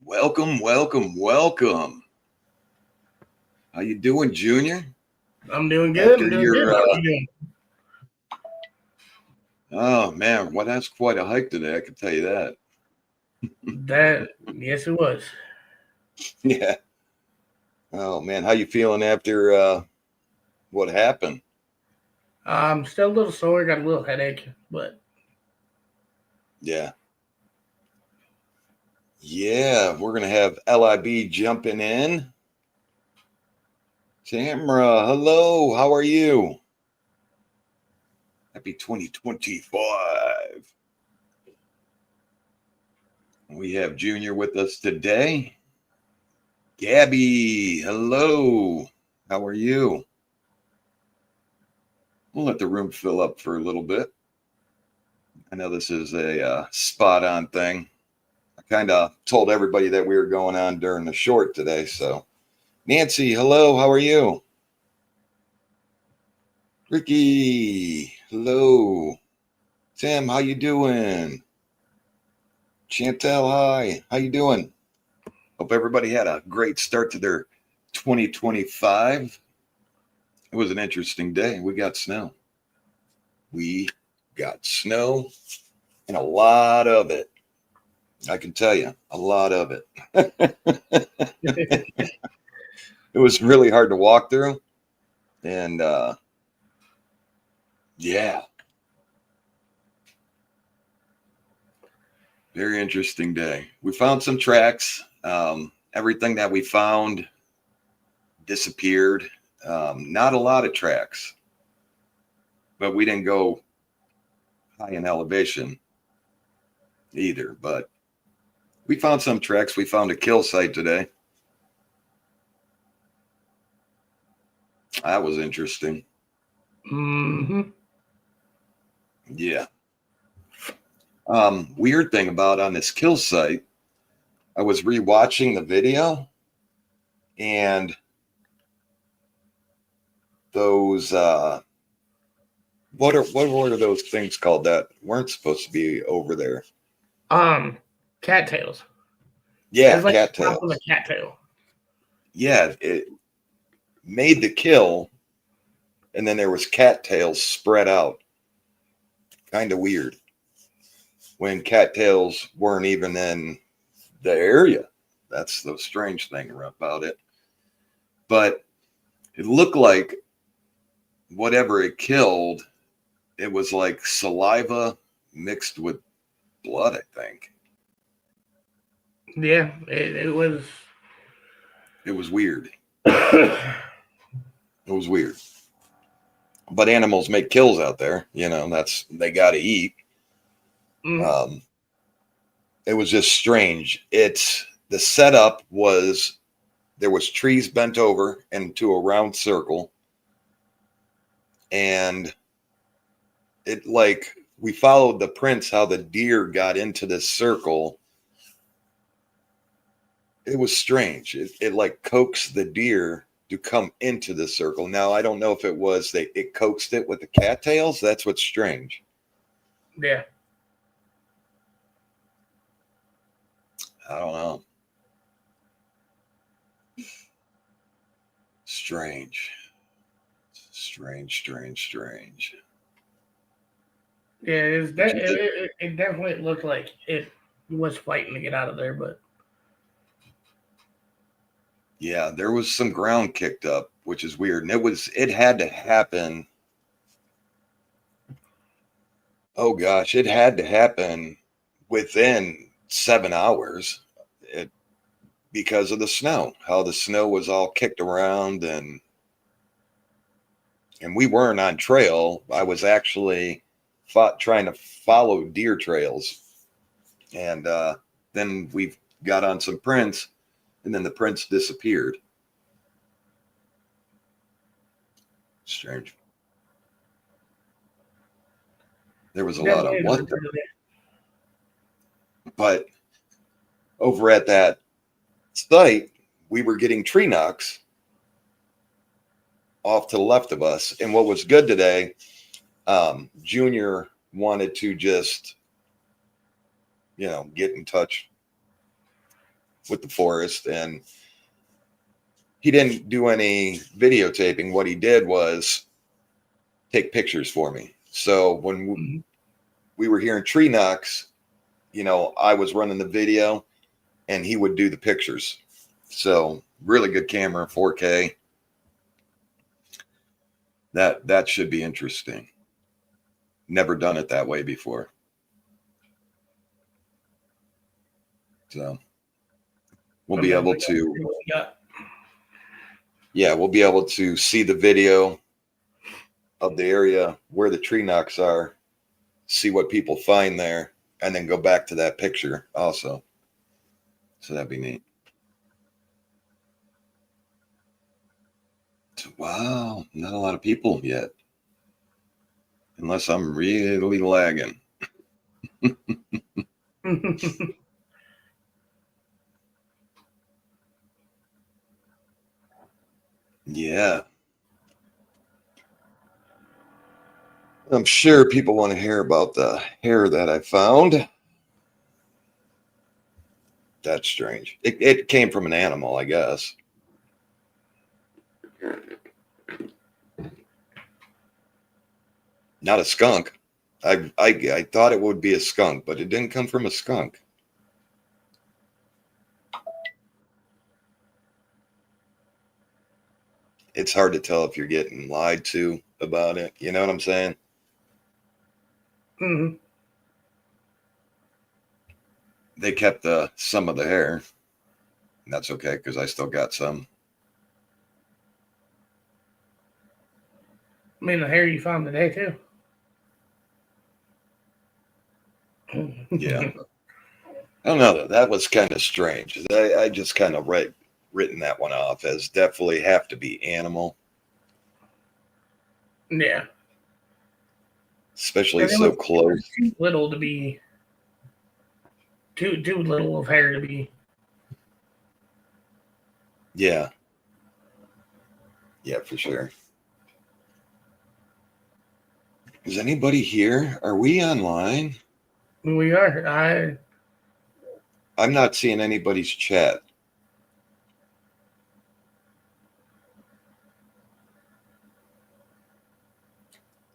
Welcome, welcome, welcome. How you doing, Junior? I'm doing good. After I'm doing good. your How are you doing? oh man, well that's quite a hike today, I can tell you that. Yes, it was. Yeah. Oh man, how you feeling after what happened? I'm still a little sore. Got a little headache, but Yeah. Yeah, we're gonna have LIB jumping in. Tamra, hello, how are you? Happy 2025. We have Junior with us today. Gabby, hello. How are you? We'll let the room fill up for a little bit. I know this is a spot on thing. I kind of told everybody that we were going on during the short today. So, Nancy, hello. How are you? Ricky, hello. Tim, how you doing? Chantel, hi. How you doing? Hope everybody had a great start to their 2025. It was an interesting day. We got snow. We got snow and a lot of it. I can tell you, a lot of it. It was really hard to walk through. And yeah, very interesting day. We found some tracks. Everything that we found disappeared. Not a lot of tracks, but we didn't go high in elevation either. But we found some tracks. We found a kill site today. That was interesting. hmm Yeah. Weird thing about on this kill site, I was rewatching the video and those what were those things called that weren't supposed to be over there? um, cattails. It Yeah, was like the top of cattails. a cattail. Yeah, it made the kill, and then there was cattails spread out. Kind of weird when cattails weren't even in the area. That's the strange thing about it. But it looked like whatever it killed, it was like saliva mixed with blood, I think. Yeah, it was. It was weird. hmm It was weird. But animals make kills out there. That's they got to eat. Um, it was just strange. It's the setup was there was trees bent over into a round circle, and it like we followed the prints how the deer got into this circle. It was strange. It like coaxed the deer to come into the circle. Now I don't know if it coaxed it with the cattails. That's what's strange. Yeah. I don't know. Strange. Strange, strange, strange. Yeah, But you did. it definitely looked like it was fighting to get out of there, but Yeah, there was some ground kicked up, which is weird. And it had to happen. Oh gosh, it had to happen within 7 hours. It because of the snow, how the snow was all kicked around and we weren't on trail. I was actually trying to follow deer trails, and then we got on some prints, and then the prints disappeared. Strange. There was a lot definitely of is what, weird. but over at that site, we were getting tree knocks off to the left of us. And what was good today, Junior wanted to just, get in touch with the forest, and he didn't do any videotaping. What he did was take pictures for me. So when we were hearing tree knocks, I was running the video and he would do the pictures. So really good camera, 4K. That should be interesting. Never done it that way before. So we'll be able to, we'll be able to see the video of the area where the tree knocks are, see what people find there, and then go back to that picture also. So that'd be neat. Wow, not a lot of people yet. Unless I'm really lagging. Yeah. I'm sure people want to hear about the hair that I found. That's strange. It came from an animal, I guess. Not a skunk. I thought it would be a skunk, but it didn't come from a skunk. It's hard to tell if you're getting lied to about it. You know what I'm saying? Mm-hmm. They kept some of the hair. That's okay because I still got some. I mean, the hair you found today too. Yeah. I don't know. That was kind of strange. I just kind of written that one off as definitely have to be animal. Yeah. Especially so close. Too little to be. Too little of hair to be. Yeah. Yeah, for sure. Is anybody here? Are we online? We are. I'm not seeing anybody's chat.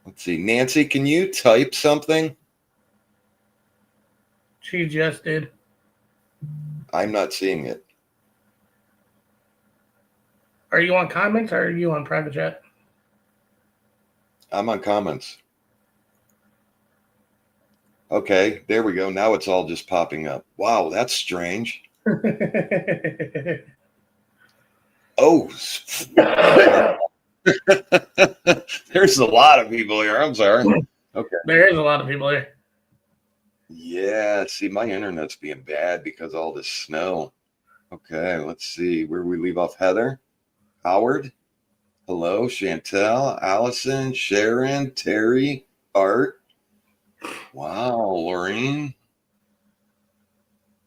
Let's see. Nancy, can you type something? She just did. I'm not seeing it. Are you on comments or are you on private chat? I'm on comments. Okay, there we go. Now it's all just popping up. Wow, that's strange. Oh, there's a lot of people here. I'm sorry. Okay. There is a lot of people here. Yeah, see, my internet's being bad because of all this snow. Okay, let's see. Where we leave off? Heather, Howard, hello, Chantel, Allison, Sharon, Terry, Art. Wow, Lorraine,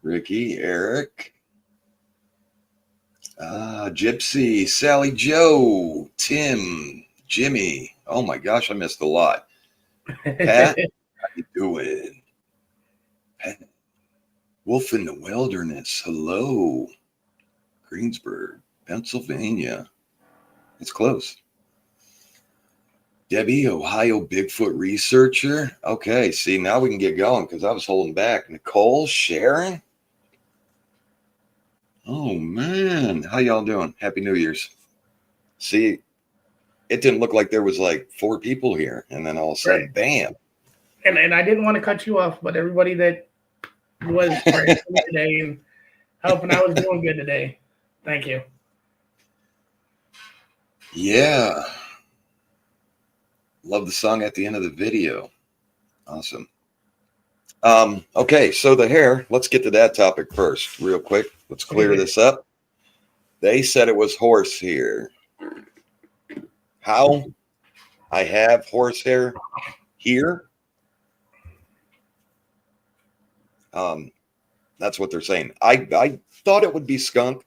Ricky, Eric, Gypsy, Sally Joe, Tim, Jimmy. Oh my gosh, I missed a lot. Pat, how you doing? Pat. Wolf in the Wilderness. Hello. Greensburg, Pennsylvania. It's close. Debbie, Ohio Bigfoot researcher. Okay, see, now we can get going because I was holding back. Nicole, Sharon. Oh, man. How y'all doing? Happy New Year's. See, it didn't look like there was like 4 people here. And then all of a sudden, right. Bam. And I didn't want to cut you off, but everybody that was praying for me today and helping I was doing good today. Thank you. Yeah. Love the song at the end of the video. Awesome. Okay, so the hair, let's get to that topic first, real quick. Let's clear this up. They said it was horse hair. How? I have horse hair here. That's what they're saying. I thought it would be skunk,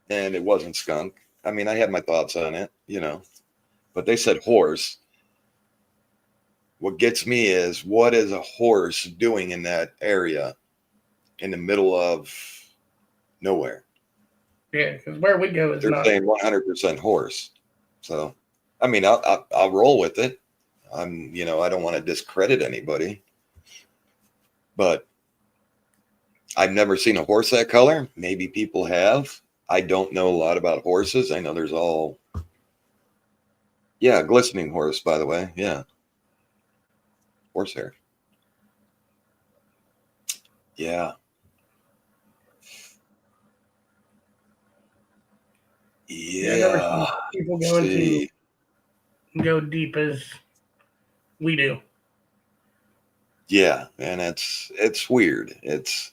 and it wasn't skunk. I mean, I had my thoughts on it, but they said horse. What gets me is, what is a horse doing in that area? in the middle of nowhere. Yeah, because where we go is They're not. saying 100% horse. So, I mean, I'll roll with it. I'm, you know, I don't want to discredit anybody, but I've never seen a horse that color. Maybe people have. I don't know a lot about horses. I know there's all, yeah, glistening horse, by the way. Yeah. Horsehair. Yeah. Yeah, I've never seen Yeah. people going to See, go deep as we do. yeah, and it's weird. It's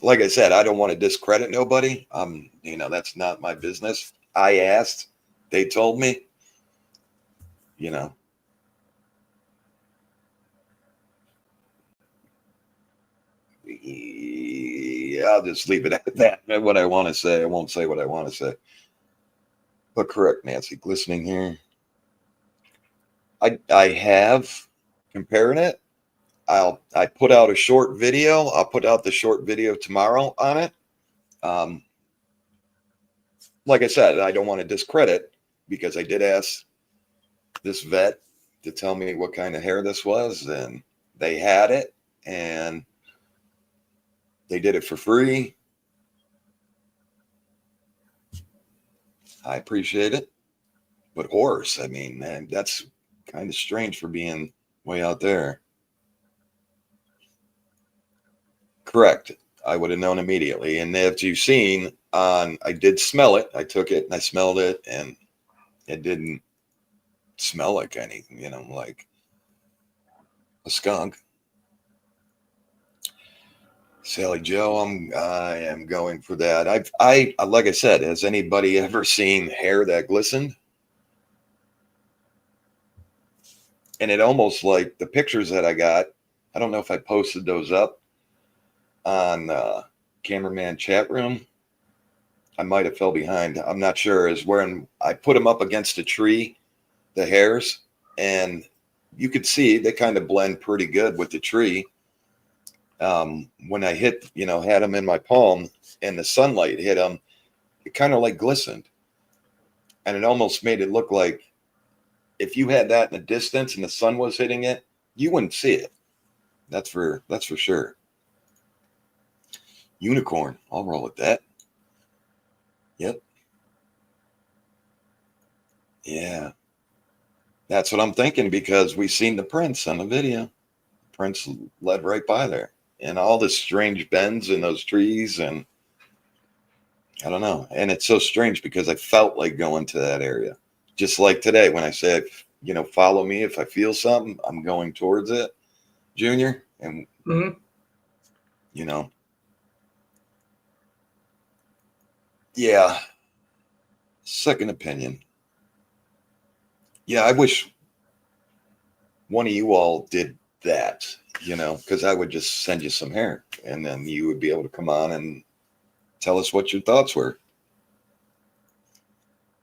like I said, I don't want to discredit nobody. You know, that's not my business. I asked, they told me, you know. Yeah, I'll just leave it at that. What I want to say, I won't say what I want to say. But correct, Nancy, glistening here. I have comparing it. I put out a short video. I'll put out the short video tomorrow on it. Like I said, I don't want to discredit because I did ask this vet to tell me what kind of hair this was, and they had it, and they did it for free. I appreciate it. But horse, I mean, man, that's kind of strange for being way out there. Correct. I would have known immediately. And as you've seen on, I did smell it. I took it and I smelled it, and it didn't smell like anything, you know, like a skunk. Sally Joe, I am going for that. I like I said, has anybody ever seen hair that glistened? And it almost like the pictures that I got, I don't know if I posted those up on cameraman chat room. I might have fell behind. I'm not sure. Is when I put them up against a tree, the hairs, and you could see they kind of blend pretty good with the tree. When I hit, you know, had them in my palm and the sunlight hit them, it kind of like glistened, and it almost made it look like if you had that in the distance and the sun was hitting it, you wouldn't see it. That's for sure. Unicorn. I'll roll with that. Yep. Yeah. That's what I'm thinking because we seen the prints on the video. Prints led right by there. And all the strange bends in those trees, and I don't know. And it's so strange because I felt like going to that area. Just like today when I said, you know, follow me if I feel something, I'm going towards it, Junior. And you know, yeah. Second opinion. Yeah, I wish one of you all did that, you know, because I would just send you some hair and then you would be able to come on and tell us what your thoughts were.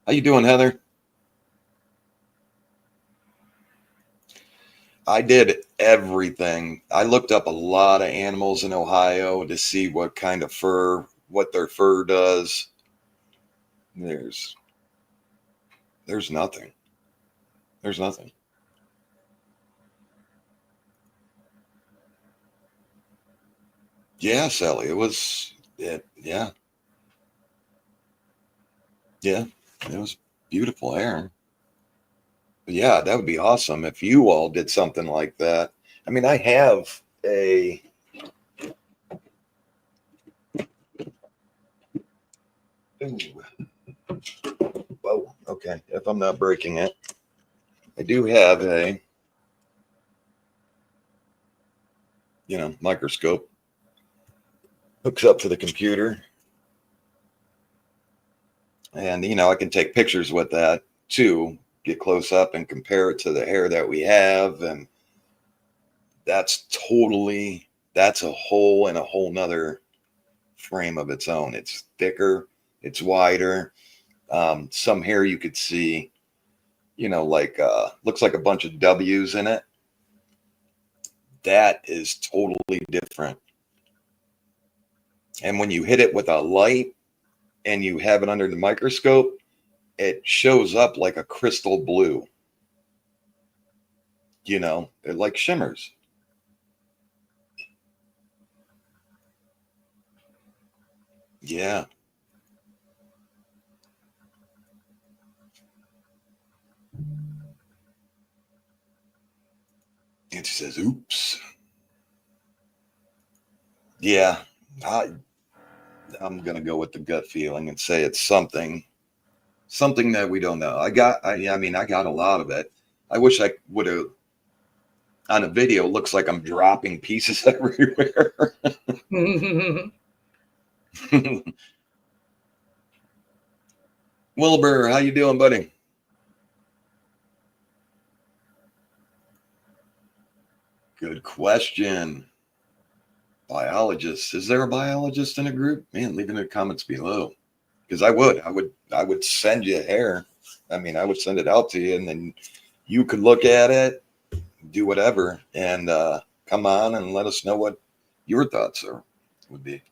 How you doing, Heather? I did everything. I looked up a lot of animals in Ohio to see what kind of fur, what their fur does. There's nothing. There's nothing. Yeah, Sally, it was it. Yeah, yeah, it was beautiful hair. But yeah, that would be awesome if you all did something like that. I mean, I have a. Ooh. Whoa. Okay. If I'm not breaking it, I do have a, you know, microscope. Hooks up to the computer. And, you know, I can take pictures with that too, get close up and compare it to the hair that we have. And that's a whole and a whole nother frame of its own. It's thicker, it's wider. Some hair you could see, you know, like looks like a bunch of W's in it. that is totally different. And when you hit it with a light and you have it under the microscope, it shows up like a crystal blue. You know, it like shimmers. Yeah. And she says, oops. Yeah. I'm going to go with the gut feeling and say it's something that we don't know. I got a lot of it. I wish I would have, on a video, looks like I'm dropping pieces everywhere. Wilbur, how you doing, buddy? Good question. Biologist. Is there a biologist in a group? Man, leave it in the comments below. Because I would send you hair. I mean, I would send it out to you, and then you could look at it, do whatever, and come on and let us know what your thoughts would be.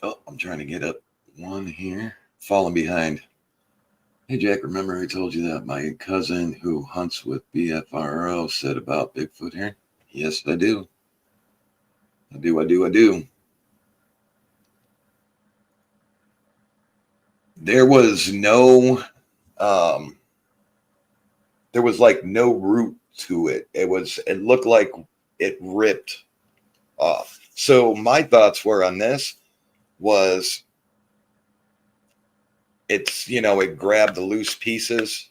Oh, I'm trying to get up one here. Falling behind. Hey, Jack, remember I told you that my cousin who hunts with BFRO said about Bigfoot here? Yes, I do. I do. There was no, there was like no root to it. It looked like it ripped off. So my thoughts were on this was it's, it grabbed the loose pieces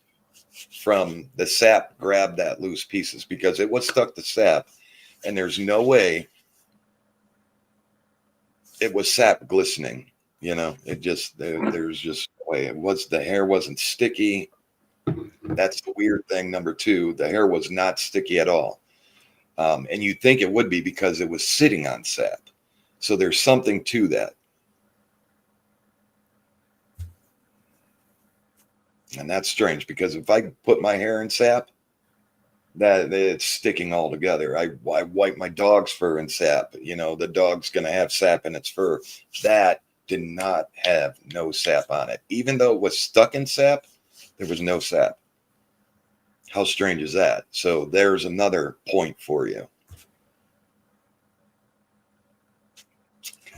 from the sap, grabbed that loose pieces because it was stuck to sap, and there's no way it was sap glistening. It just there's just no way the hair wasn't sticky. That's the weird thing. Number two, the hair was not sticky at all, and you'd think it would be because it was sitting on sap. So there's something to that. And that's strange because if I put my hair in sap, that it's sticking all together. I wipe my dog's fur in sap. The dog's going to have sap in its fur. That did not have no sap on it. Even though it was stuck in sap, there was no sap. How strange is that? So there's another point for you.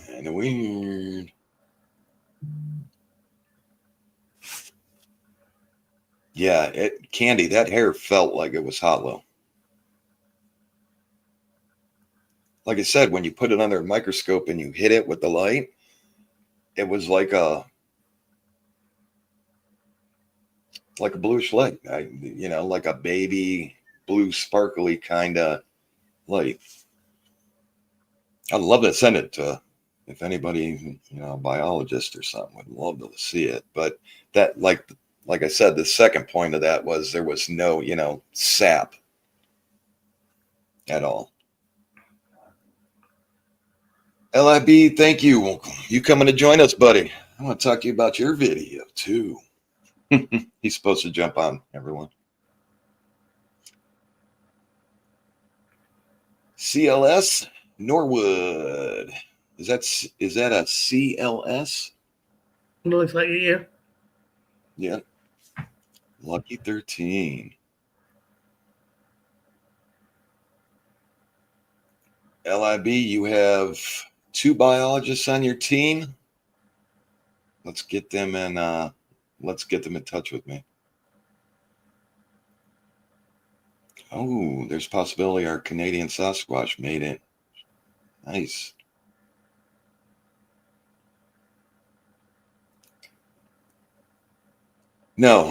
Kind of weird. Yeah, Candy, that hair felt like it was hollow. Like I said, when you put it under a microscope and you hit it with the light, it was like a bluish light, like a baby blue sparkly kind of light. I'd love to send it to, if anybody, a biologist or something would love to see it. But that, like I said, the second point of that was there was no, sap at all. LIB, thank you. You coming to join us, buddy? I want to talk to you about your video too. He's supposed to jump on, everyone. CLS Norwood. Is that a CLS? It looks like it, yeah. Yeah. Lucky 13. LIB, you have 2 biologists on your team. Let's get them in touch with me. Oh, there's possibility our Canadian Sasquatch made it. Nice. No,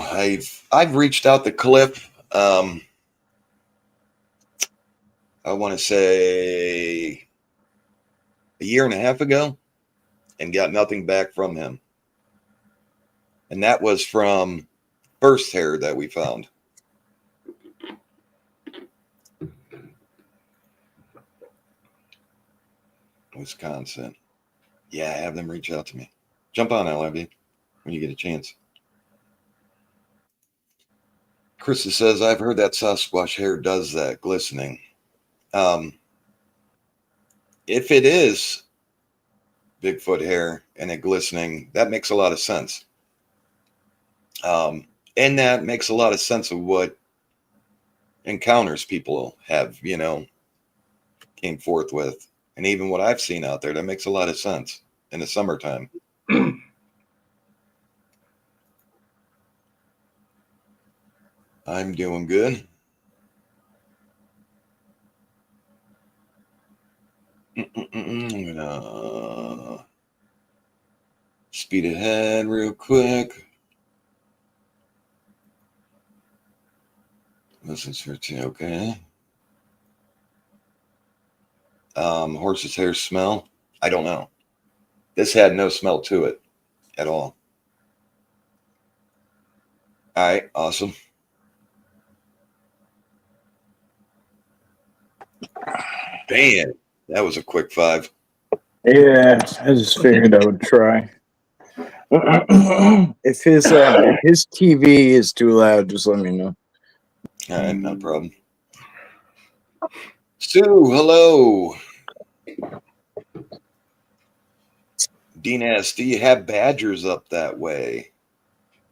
I've reached out to Cliff. I want to say a year and a half ago, and got nothing back from him. And that was from first hair that we found. Wisconsin. Yeah, have them reach out to me. Jump on, LIB. when you get a chance. Krista says, I've heard that Sasquatch hair does that, glistening. If it is Bigfoot hair and it glistening, that makes a lot of sense. And that makes a lot of sense of what encounters people have, came forth with. And even what I've seen out there, that makes a lot of sense in the summertime. I'm doing good. I'm gonna speed ahead real quick. Listen to okay. Horse's hair smell? I don't know. This had no smell to it at all. All right, awesome. Damn, that was a quick 5. Yeah, I just figured I would try. If his TV is too loud, just let me know. All right, no problem. Sue, hello. Dean asks, do you have badgers up that way?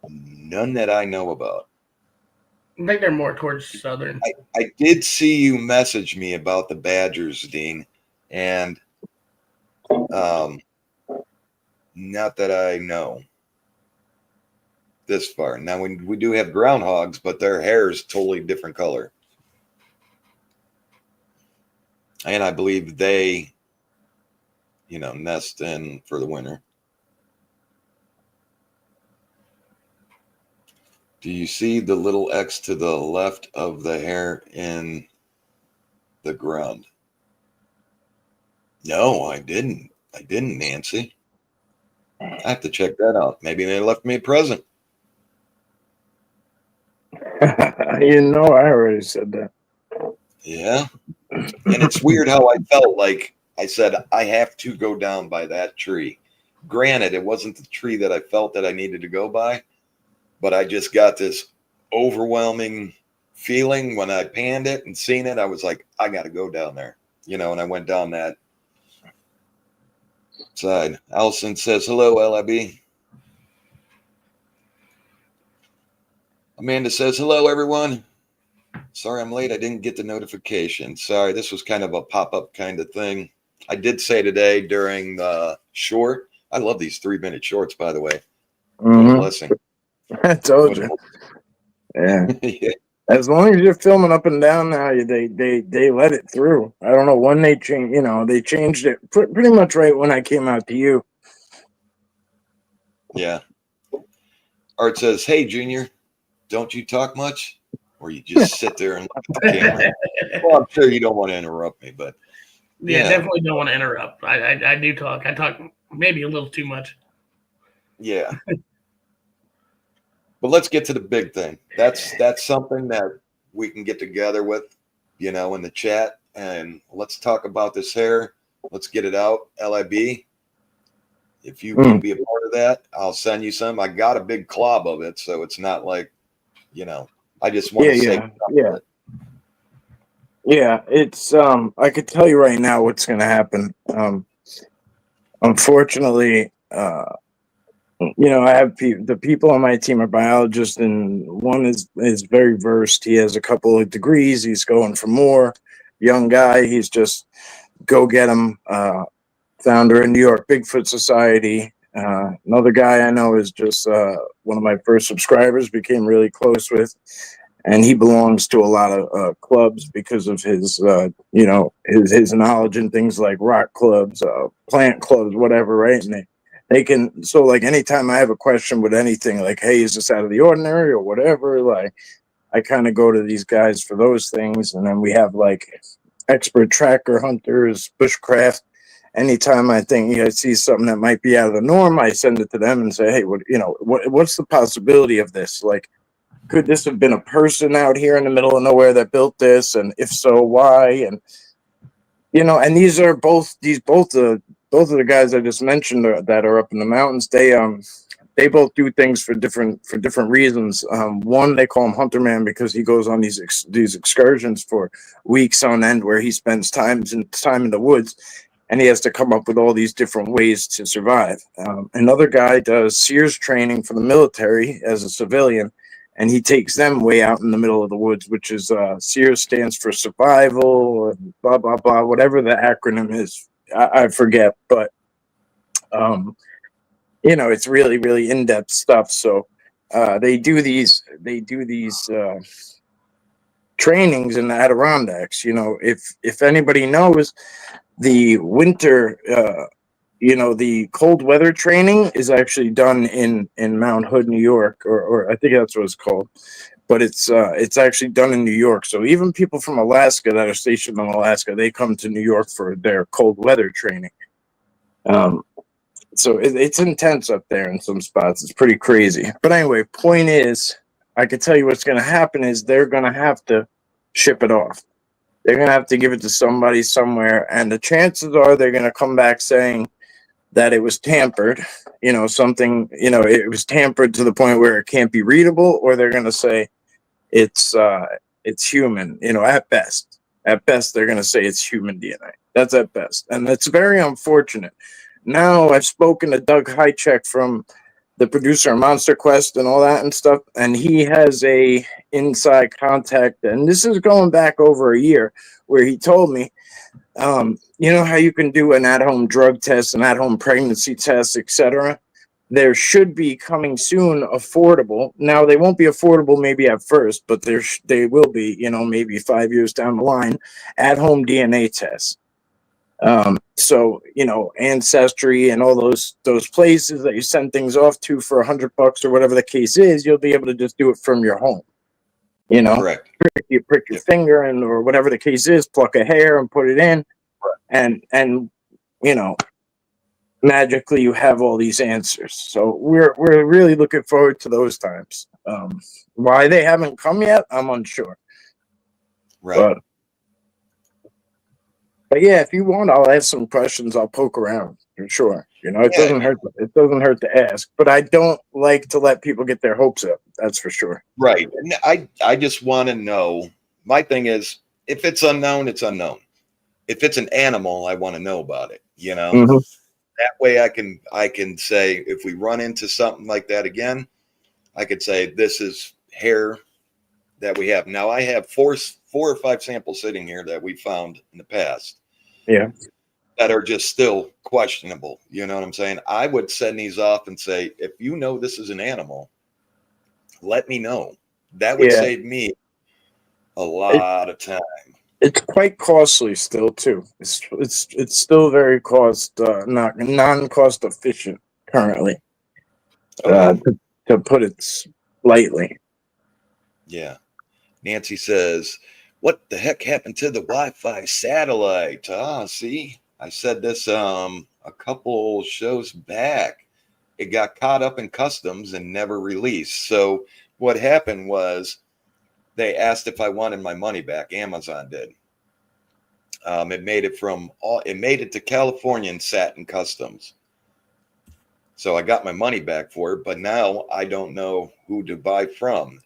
None that I know about. I think they're more towards southern. I did see you message me about the badgers, Dean, and not that I know this far. Now, we do have groundhogs, but their hair is totally different color. And I believe they, nest in for the winter. Do you see the little X to the left of the hair in the ground? No, I didn't. I didn't, Nancy. I have to check that out. Maybe they left me a present. I already said that. Yeah. And it's weird how I felt like I said, I have to go down by that tree. Granted, it wasn't the tree that I felt that I needed to go by, but I just got this overwhelming feeling when I panned it and seen it. I was like, I got to go down there, and I went down that side. Allison says, hello, LIB. Amanda says, hello, everyone. Sorry I'm late. I didn't get the notification. Sorry, this was kind of a pop-up kind of thing. I did say today during the short, I love these 3-minute shorts, by the way. Mm-hmm. Blessing. I told you. Yeah. Yeah. As long as you're filming up and down now, they let it through. I don't know when they changed. They changed it pretty much right when I came out to you. Yeah. Art says, hey, Junior, don't you talk much? Or you just sit there and look at the camera? Well, I'm sure you don't want to interrupt me, but yeah. Definitely don't want to interrupt. I do talk. I talk maybe a little too much. Yeah. But let's get to the big thing. That's something that we can get together with, in the chat, and let's talk about this hair. Let's get it out. LIB, if you can be a part of that, I'll send you some. I got a big clob of it, so it's not like, I just want to say. Yeah, it's I could tell you right now what's going to happen. Unfortunately, I have the people on my team are biologists, and one is very versed. He has a couple of degrees. He's going for more. Young guy. He's just go get him. Founder in New York Bigfoot Society. Another guy I know is just one of my first subscribers. Became really close with, and he belongs to a lot of clubs because of his his knowledge in things like rock clubs, plant clubs, whatever. Right, and they can, so like anytime I have a question with anything, like, hey, is this out of the ordinary or whatever, like I kind of go to these guys for those things. And then we have like expert tracker hunters, bushcraft. Anytime I think I see something that might be out of the norm, I send it to them and say, hey, what's the possibility of this? Like, could this have been a person out here in the middle of nowhere that built this? And if so, why? And and these are both of the guys I just mentioned that are up in the mountains. they both do things for different reasons. One, they call him Hunter Man because he goes on these excursions for weeks on end, where he spends time in the woods, and he has to come up with all these different ways to survive. Another guy does Sears training for the military as a civilian, and he takes them way out in the middle of the woods, which is Sears stands for survival, or blah blah blah, whatever the acronym is. I forget, but it's really, really in-depth stuff. So they do these trainings in the Adirondacks. If anybody knows, the winter, the cold weather training is actually done in Mount Hood, New York, or I think that's what it's called. But it's actually done in New York. So even people from Alaska that are stationed in Alaska, they come to New York for their cold weather training. So it's intense up there in some spots. It's pretty crazy. But anyway, point is, I can tell you what's going to happen is they're going to have to ship it off. They're going to have to give it to somebody somewhere. And the chances are they're going to come back saying that it was tampered. Something, it was tampered to the point where it can't be readable, or they're going to say it's human, at best. At best, they're going to say it's human DNA. That's at best. And that's very unfortunate. Now, I've spoken to Doug Hychek from the producer of Monster Quest and all that and stuff, and he has a inside contact, and this is going back over a year, where he told me, you know how you can do an at-home drug test, an at-home pregnancy test, etc.? There should be coming soon affordable. Now, they won't be affordable maybe at first, but they will be, maybe 5 years down the line, at-home DNA tests. So, Ancestry and all those places that you send things off to for $100 or whatever the case is, you'll be able to just do it from your home. Correct. You prick your finger and, or whatever the case is, pluck a hair and put it in, and magically you have all these answers. So we're really looking forward to those times. Why they haven't come yet, I'm unsure. Right. But yeah, if you want, I'll ask some questions. I'll poke around for sure. It doesn't hurt. It doesn't hurt to ask. But I don't like to let people get their hopes up. That's for sure. Right. And I just want to know. My thing is, if it's unknown, it's unknown. If it's an animal, I want to know about it. Mm-hmm. That way, I can say, if we run into something like that again, I could say this is hair that we have now. I have four or five samples sitting here that we found in the past. Yeah. That are just still questionable. You know what I'm saying? I would send these off and say, if you know this is an animal, let me know. That would save me a lot of time. It's quite costly still too. It's still very non-cost efficient currently. To put it lightly. Yeah. Nancy says, what the heck happened to the Wi-Fi satellite? See, I said this a couple shows back. It got caught up in customs and never released. So what happened was they asked if I wanted my money back. Amazon did. It made it to California and sat in customs. So I got my money back for it, but now I don't know who to buy from.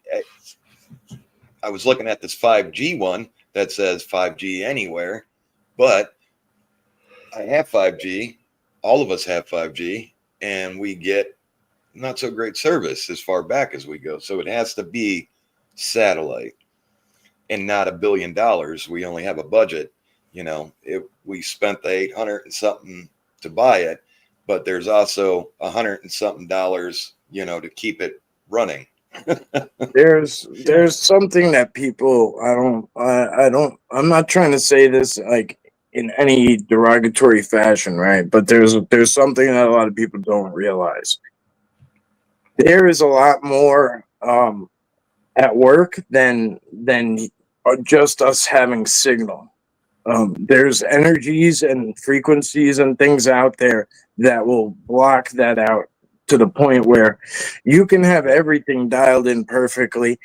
I was looking at this 5G one that says 5G anywhere, but I have 5G. All of us have 5G, and we get not so great service as far back as we go. So it has to be satellite and not $1 billion. We only have a budget. We spent the 800 and something to buy it, but there's also $100 and something to keep it running. There's something that people I'm not trying to say this like in any derogatory fashion, right? But there's something that a lot of people don't realize. There is a lot more at work than just us having signal. There's energies and frequencies and things out there that will block that out to the point where you can have everything dialed in perfectly,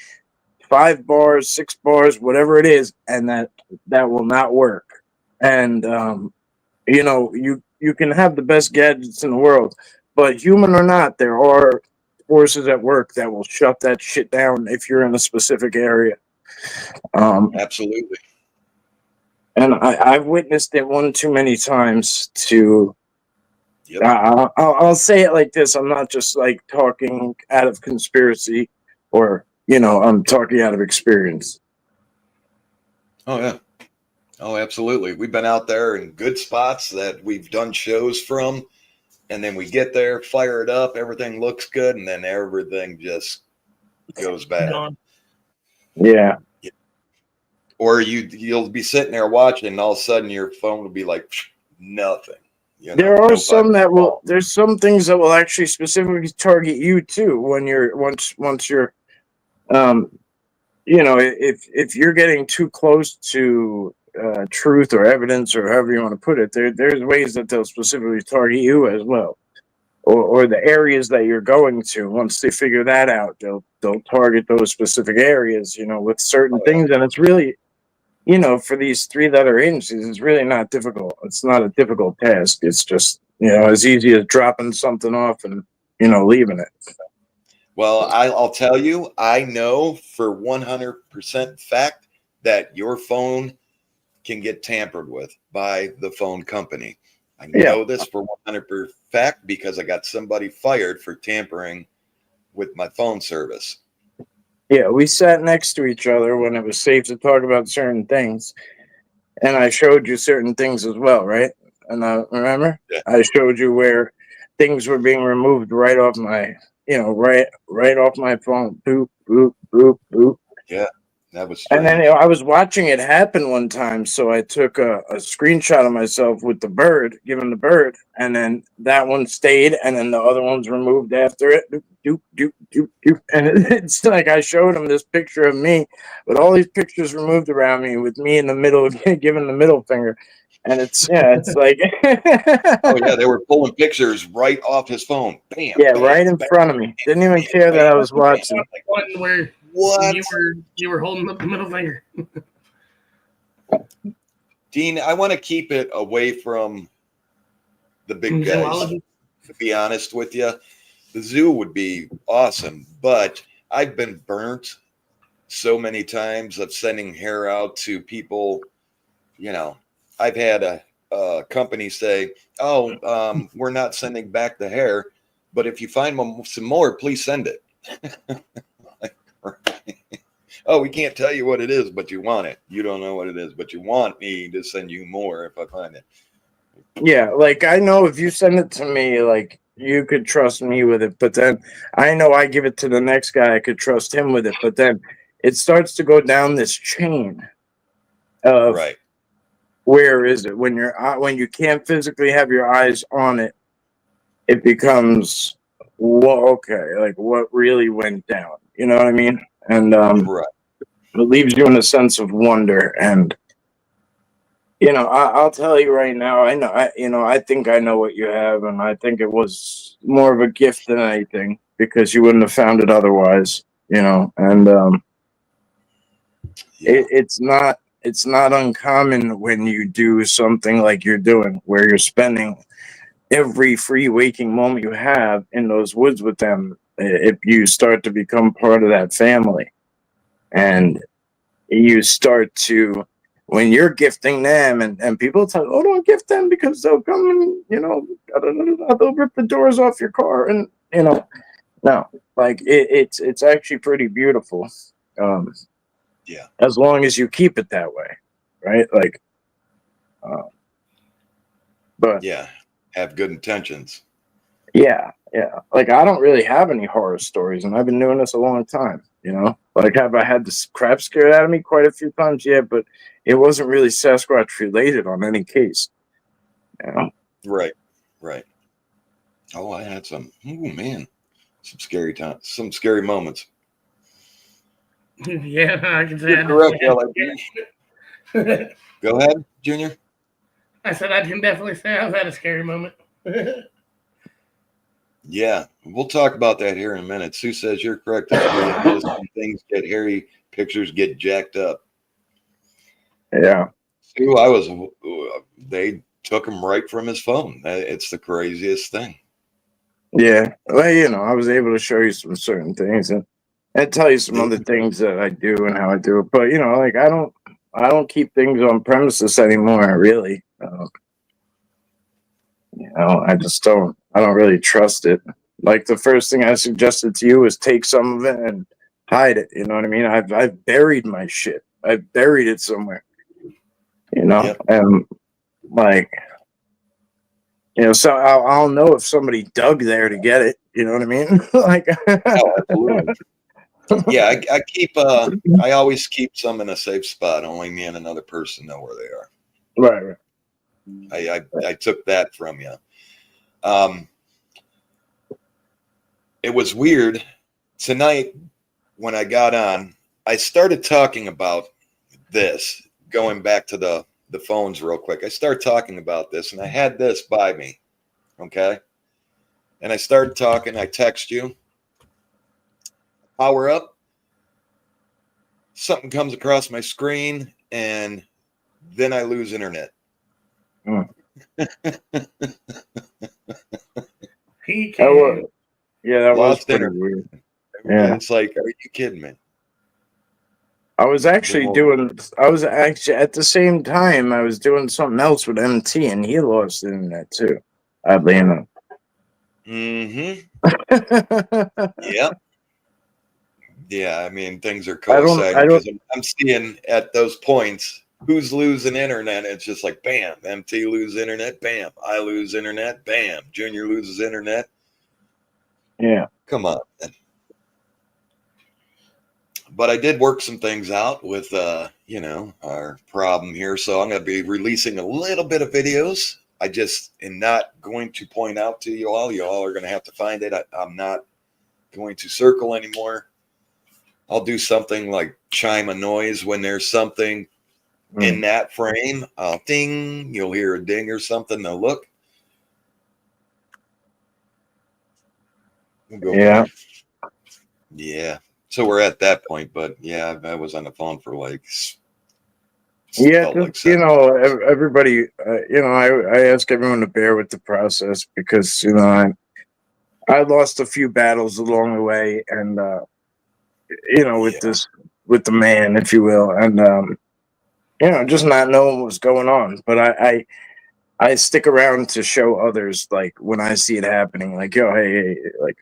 5 bars, 6 bars, whatever it is, and that will not work. And you can have the best gadgets in the world, but human or not, there are forces at work that will shut that shit down if you're in a specific area. Absolutely. And I've witnessed it one too many times to. Yep. I'll say it like this. I'm not just like talking out of conspiracy or, I'm talking out of experience. Oh, yeah. Oh, absolutely. We've been out there in good spots that we've done shows from, and then we get there, fire it up, everything looks good, and then everything just goes bad. Gone. Yeah. Or you'll be sitting there watching, and all of a sudden your phone will be like nothing. There are some there's some things that will actually specifically target you too when you're once you're if you're getting too close to truth or evidence or however you want to put it, there's ways that they'll specifically target you as well, or the areas that you're going to. Once they figure that out, they'll target those specific areas, with certain things, and it's really, for these 3-letter agencies, it's really not difficult. It's not a difficult task. It's just, as easy as dropping something off and, leaving it. Well, I'll tell you, I know for 100% fact that your phone can get tampered with by the phone company. I know this for 100% fact because I got somebody fired for tampering with my phone service. Yeah, we sat next to each other when it was safe to talk about certain things. And I showed you certain things as well, right? And remember? Yeah. I showed you where things were being removed right off my, right off my phone. Boop, boop, boop, boop. Yeah, that was strange. And then I was watching it happen one time, so I took a screenshot of myself with the bird, giving the bird, and then that one stayed, and then the other one's removed after it. Doop, doop, doop, doop. And it's like I showed him this picture of me with all these pictures removed around me, with me in the middle, giving the middle finger. And it's like oh yeah, they were pulling pictures right off his phone. Bam. Yeah, bam, right in front of me. Didn't even care that I was watching. Like one where what you were holding up the middle finger. Dean, I want to keep it away from the big guys. To be honest with you, the zoo would be awesome, but I've been burnt so many times of sending hair out to people. I've had a company say, "Oh, we're not sending back the hair, but if you find some more, please send it." Oh, we can't tell you what it is, but you want it. You don't know what it is, but you want me to send you more if I find it. Yeah, like I know if you send it to me, like you could trust me with it, but then I know I give it to the next guy, I could trust him with it, but then it starts to go down this chain of right. Where is it when you can't physically have your eyes on it? It becomes, well, okay, like what really went down? You know what I mean? And right. It leaves you in a sense of wonder. And I'll tell you right now, I think I know what you have, and I think it was more of a gift than anything because you wouldn't have found it otherwise. And It's not uncommon when you do something like you're doing, where you're spending every free waking moment you have in those woods with them. If you start to become part of that family, and you start to, when you're gifting them, and people tell, "Oh, don't gift them because they'll come and they'll rip the doors off your car," and no, like it's actually pretty beautiful. Yeah. As long as you keep it that way, right? Like, but yeah, have good intentions. Yeah. Like I don't really have any horror stories, and I've been doing this a long time. Like have I had this crap scared out of me quite a few times? Yeah, but it wasn't really Sasquatch related on any case. Right. Oh, I had some. Oh man, some scary times, some scary moments. Yeah, I can say. You're correct, LAB. Go ahead, Junior. I said I can definitely say I've had a scary moment. Yeah, we'll talk about that here in a minute. Sue says you're correct. Things get hairy, pictures get jacked up. Yeah. Sue, they took him right from his phone. It's the craziest thing. Yeah, well, I was able to show you some certain things and tell you some other things that I do and how I do it. But like I don't keep things on premises anymore. Really, I just don't. I don't really trust it. Like the first thing I suggested to you was take some of it and hide it. You know what I mean? I've buried my shit. I've buried it somewhere. Yep. And like. So I'll know if somebody dug there to get it. You know what I mean? Like, Oh, absolutely. Yeah, I keep. I always keep some in a safe spot. Only me and another person know where they are. right. I took that from you. It was weird tonight when I got on. I started talking about this. Going back to the phones real quick. I started talking about this, and I had this by me. Okay, and I started talking. I text you. Power up. Something comes across my screen, and then I lose internet. He can. Yeah, that was Lost pretty internet. weird. Yeah, it's like, are you kidding me? I was actually at the same time I was doing something else with MT, and he lost internet too. Oddly enough. Mm-hmm. Yep. Yeah, I mean, things are I coinciding don't. because I'm seeing at those points who's losing internet. It's just like, bam, MT lose internet, bam, I lose internet, bam, Junior loses internet. Yeah. Come on. But I did work some things out with, our problem here. So I'm going to be releasing a little bit of videos. I just am not going to point out to you all. You all are going to have to find it. I'm not going to circle anymore. I'll do something like chime a noise when there's something in that frame. Ding, you'll hear a ding or something. Now look. We'll go Yeah. Yeah. So we're at that point, but yeah, I was on the phone for like. Yeah, just, everybody. I ask everyone to bear with the process because I lost a few battles along the way, and with the man, if you will, and just not knowing what's going on. But I stick around to show others, like when I see it happening, like, yo, hey, like,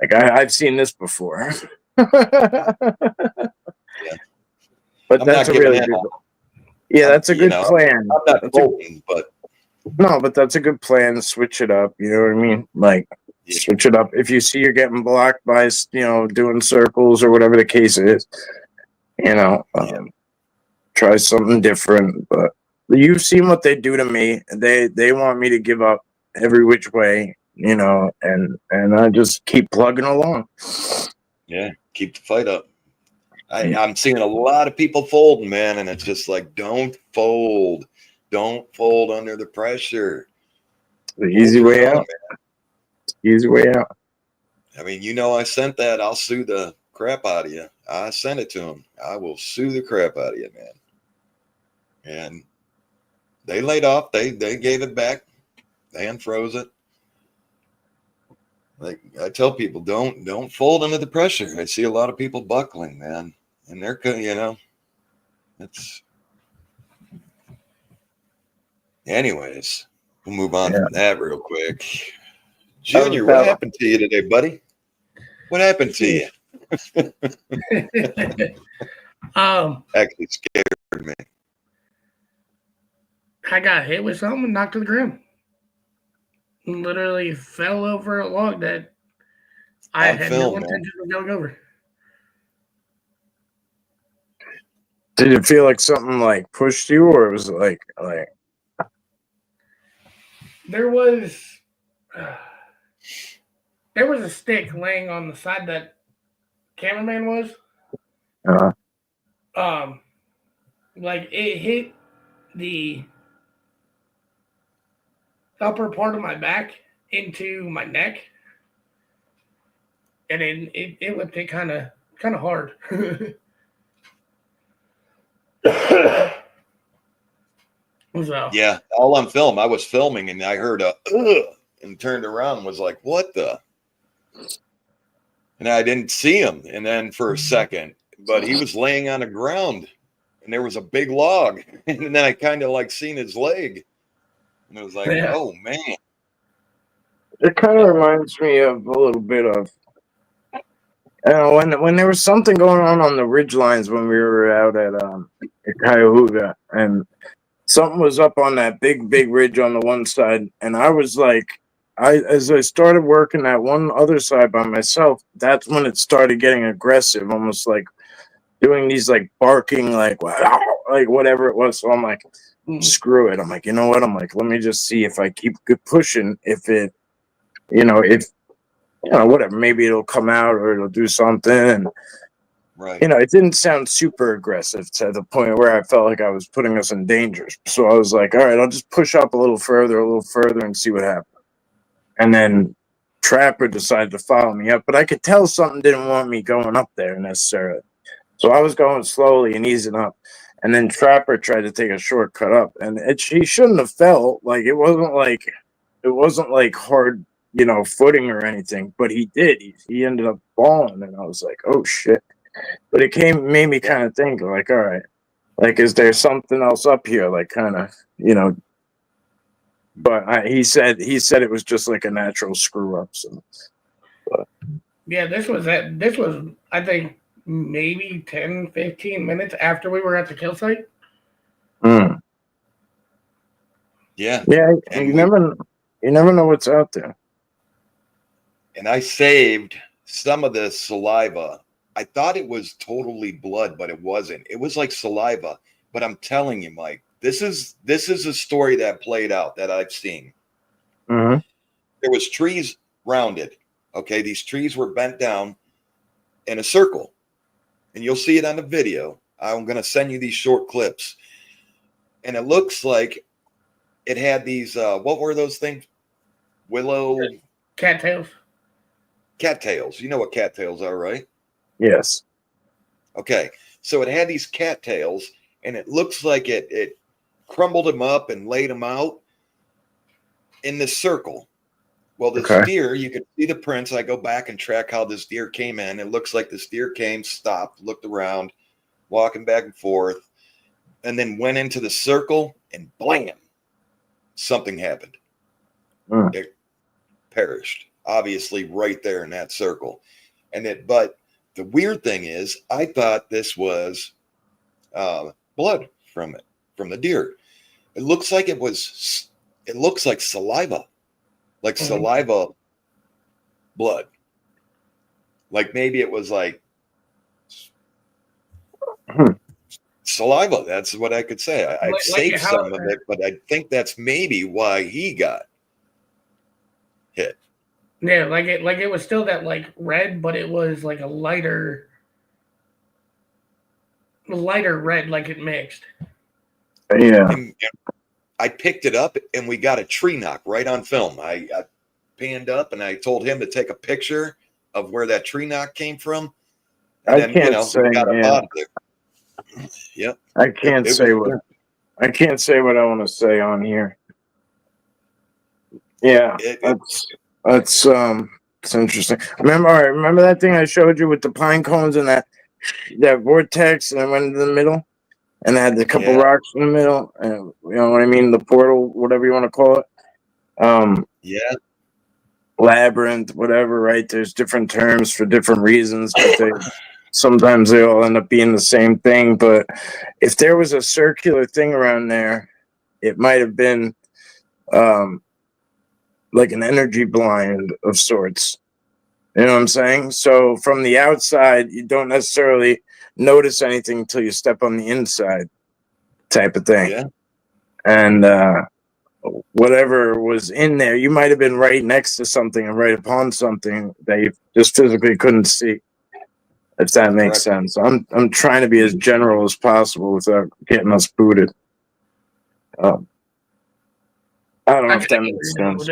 like I've seen this before. Yeah. But I'm that's not a really giving good. Yeah, that's a good plan. I'm not voting, but no, but that's a good plan. Switch it up. You know what I mean? Like, switch it up. If you see you're getting blocked by, doing circles or whatever the case is, try something different. But you've seen what they do to me. They want me to give up every which way, and I just keep plugging along. Yeah, keep the fight up. I'm seeing a lot of people folding, man, and it's just like, don't fold. Don't fold under the pressure. The easy way out. Easy way out. I mean, I sent that. I'll sue the crap out of you. I sent it to him. I will sue the crap out of you, man. And they laid off. They gave it back. They unfroze it. Like I tell people, don't fold under the pressure. I see a lot of people buckling, man, and they're it's. Anyways, we'll move on from that real quick. Junior, what happened to you today, buddy? What happened to you? Actually scared me. I got hit with something and knocked to the ground. Literally fell over a log that I had no intention of going over. Did it feel like something like pushed you, or it was like there was a stick laying on the side that cameraman was. Like it hit the upper part of my back into my neck, and it whipped it kind of hard. So. Yeah, all on film. I was filming and I heard a and turned around and was like, what the? And I didn't see him. And then for a second, but he was laying on the ground and there was a big log. And then I kind of like seen his leg. And it was like, Yeah. oh man. It kind of reminds me of a little bit of when there was something going on the ridge lines when we were out at Cuyahoga, and something was up on that big ridge on the one side, and I was like, as I started working that one other side by myself, that's when it started getting aggressive, almost like doing these like barking, like wow, like whatever it was. So I'm like, screw it. I'm like, you know what? I'm like, let me just see if I keep pushing, if it, whatever, maybe it'll come out or it'll do something. And, Right. it didn't sound super aggressive to the point where I felt like I was putting us in danger. So I was like, all right, I'll just push up a little further and see what happens. And then Trapper decided to follow me up, but I could tell something didn't want me going up there necessarily. So I was going slowly and easing up. And then Trapper tried to take a shortcut up, and he shouldn't have fell. Like it wasn't like hard, footing or anything, but he did. He ended up falling, and I was like, oh shit. But it made me kind of think, like, all right, like, is there something else up here? Like, kind of, But he said it was just like a natural screw up. So, Yeah, this was I think maybe 10, 15 minutes after we were at the kill site. Yeah. Yeah, And you never know what's out there. And I saved some of the saliva. I thought it was totally blood, but it wasn't. It was like saliva. But I'm telling you, Mike, this is a story that played out that I've seen. Mm-hmm. There was trees rounded. Okay, these trees were bent down in a circle, and you'll see it on the video. I'm going to send you these short clips, and it looks like it had these. What were those things? Willow cattails. Cattails. You know what cattails are, right? Yes. Okay, so it had these cattails, and it looks like it crumbled them up and laid them out in this circle. Well, this deer, you can see the prints. I go back and track how this deer came in. It looks like this deer came, stopped, looked around, walking back and forth, and then went into the circle, and blam, something happened. It perished, obviously, right there in that circle. But the weird thing is, I thought this was blood from the deer. It looks like it looks like saliva. Like saliva blood. Like maybe it was like saliva. That's what I could say. I've saved some of it, but I think that's maybe why he got hit. Yeah, like it was still that like red, but it was like a lighter red, like it mixed. Yeah. And I picked it up and we got a tree knock right on film. I panned up and I told him to take a picture of where that tree knock came from. And then, we got up out of there. Yep. I can't say what I want to say on here. Yeah. That's it's interesting. Remember that thing I showed you with the pine cones and that vortex, and I went into the middle? And I had a couple rocks in the middle, and you know what I mean? The portal, whatever you want to call it. Labyrinth, whatever, right? There's different terms for different reasons, but sometimes they all end up being the same thing. But if there was a circular thing around there, it might have been like an energy blind of sorts. You know what I'm saying? So from the outside, you don't necessarily notice anything until you step on the inside, type of thing. Yeah. And whatever was in there, you might have been right next to something and right upon something that you just physically couldn't see. If that makes sense. I'm trying to be as general as possible without getting us booted. I don't know if that makes sense.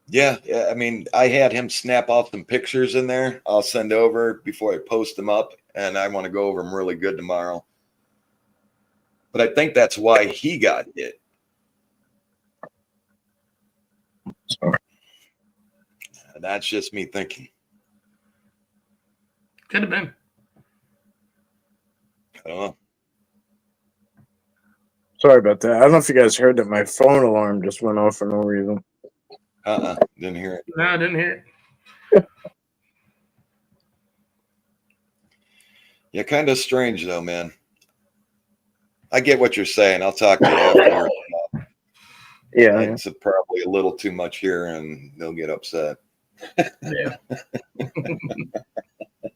Yeah. I mean, I had him snap off some pictures in there. I'll send over before I post them up, and I want to go over them really good tomorrow. But I think that's why he got hit. So, That's just me thinking. Could have been. I don't know. sorry about that. I don't know if you guys heard that my phone alarm just went off for no reason. Didn't hear it. No, I didn't hear it. Yeah, kind of strange though, man. I get what you're saying. I'll talk to you after. Yeah. It's probably a little too much here, and they'll get upset. Yeah.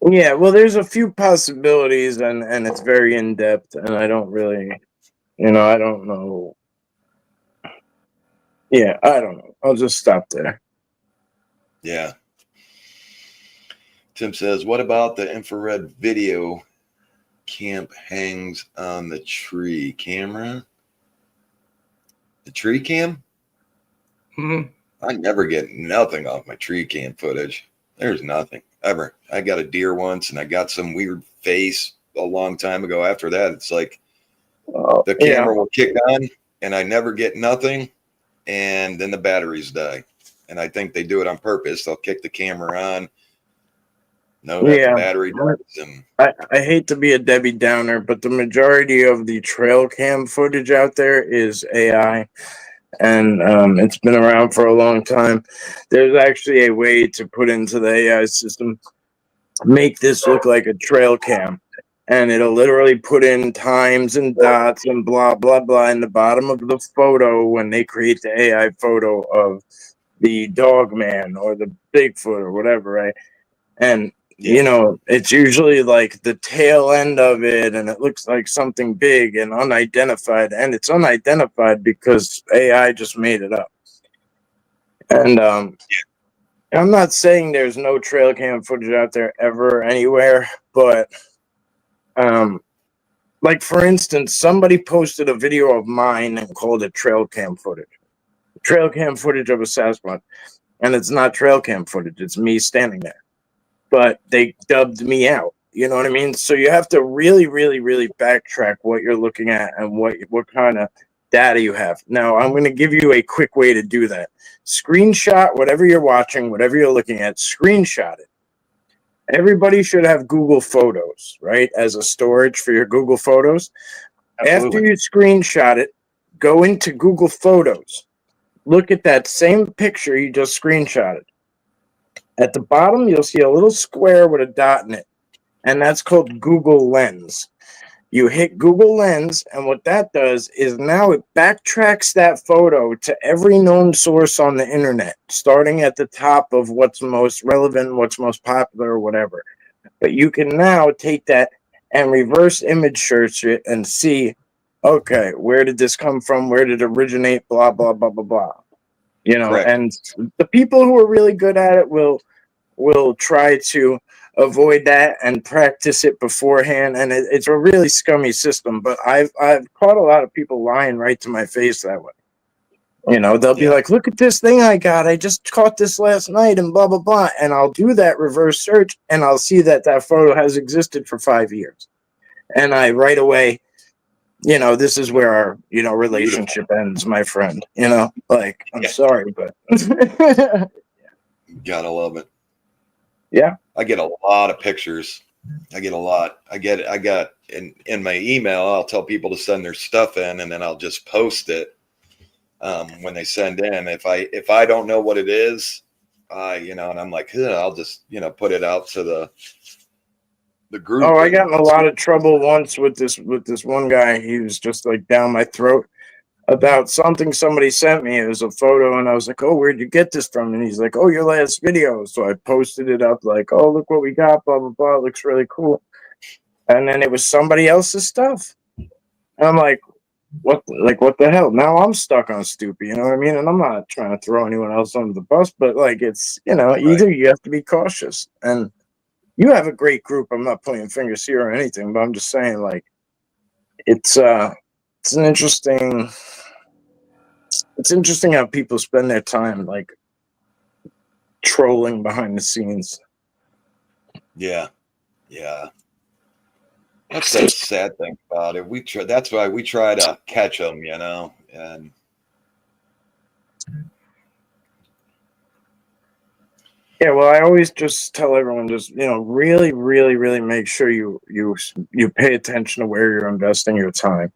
Yeah, well, there's a few possibilities, and it's very in depth, and I don't really, I don't know. Yeah, I don't know. I'll just stop there. Yeah. Tim says, "What about the infrared video camp hangs on the tree camera? The tree cam? Mhm. I never get nothing off my tree cam footage. There's nothing ever. I got a deer once, and I got some weird face a long time ago. After that, it's like the camera will kick on, and I never get nothing, and then the batteries die. And I think they do it on purpose. They'll kick the camera on. No, that the battery dies, and I hate to be a Debbie Downer, but the majority of the trail cam footage out there is AI. And it's been around for a long time. There's actually a way to put into the AI system, make this look like a trail cam, and it'll literally put in times and dots and blah blah blah in the bottom of the photo when they create the AI photo of the dog man or the Bigfoot or whatever, right? And it's usually like the tail end of it, and it looks like something big and unidentified, and it's unidentified because AI just made it up. And I'm not saying there's no trail cam footage out there ever anywhere, but like for instance, somebody posted a video of mine and called it trail cam footage of a Sasquatch, and it's not trail cam footage, it's me standing there. But they dubbed me out. You know what I mean? So you have to really, really, really backtrack what you're looking at and what kind of data you have. Now, I'm going to give you a quick way to do that. Screenshot whatever you're watching, whatever you're looking at, screenshot it. Everybody should have Google Photos, right, as a storage for your Google Photos. Absolutely. After you screenshot it, go into Google Photos. Look at that same picture you just screenshotted. At the bottom, you'll see a little square with a dot in it, and that's called Google Lens. You hit Google Lens, and what that does is now it backtracks that photo to every known source on the internet, starting at the top of what's most relevant, what's most popular, or whatever. But you can now take that and reverse image search it and see, okay, where did this come from? Where did it originate? Blah, blah, blah, blah, blah. Correct. And the people who are really good at it will try to avoid that and practice it beforehand, and it's a really scummy system. But I've caught a lot of people lying right to my face that way. They'll be like, "Look at this thing I got! I just caught this last night," and blah blah blah. And I'll do that reverse search, and I'll see that photo has existed for 5 years, and I right away. This is where our, relationship ends, my friend. I'm sorry, but Gotta love it. Yeah. I get a lot of pictures. I got in my email, I'll tell people to send their stuff in, and then I'll just post it when they send in. If I don't know what it is, and I'm like, I'll just, put it out to the group. Oh, I got in a lot of trouble once with this one guy. He was just like down my throat about something somebody sent me. It was a photo, and I was like, "Oh, where'd you get this from?" And he's like, "Oh, your last video." So I posted it up, like, "Oh, look what we got, blah blah blah. It looks really cool." And then it was somebody else's stuff, and I'm like, "What? What the hell?" Now I'm stuck on Stupid. You know what I mean? And I'm not trying to throw anyone else under the bus, but like, it's either you have to be cautious, and you have a great group. I'm not pointing fingers here or anything, but I'm just saying, like, it's an interesting. It's interesting how people spend their time like trolling behind the scenes. Yeah. That's the sad thing about it. That's why we try to catch them, and Yeah, well, I always just tell everyone, just really, really, really make sure you pay attention to where you're investing your time.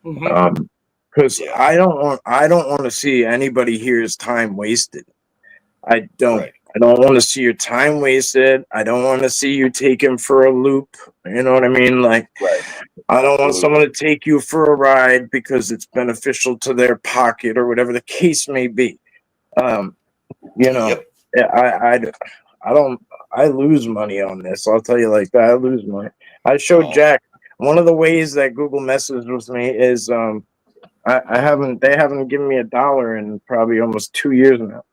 Mm-hmm. Because Yeah. I don't want to see anybody here's time wasted. I don't. Right. I don't want to see your time wasted. I don't want to see you taken for a loop. You know what I mean? Like, Right. I don't want Absolutely. someone to take you for a ride because it's beneficial to their pocket or whatever the case may be. Um, you know, Yep. yeah, I don't. I lose money on this. I'll tell you like that. I lose money. I showed Oh, Jack one of the ways that Google messes with me is I haven't they haven't given me $1 in probably almost 2 years now.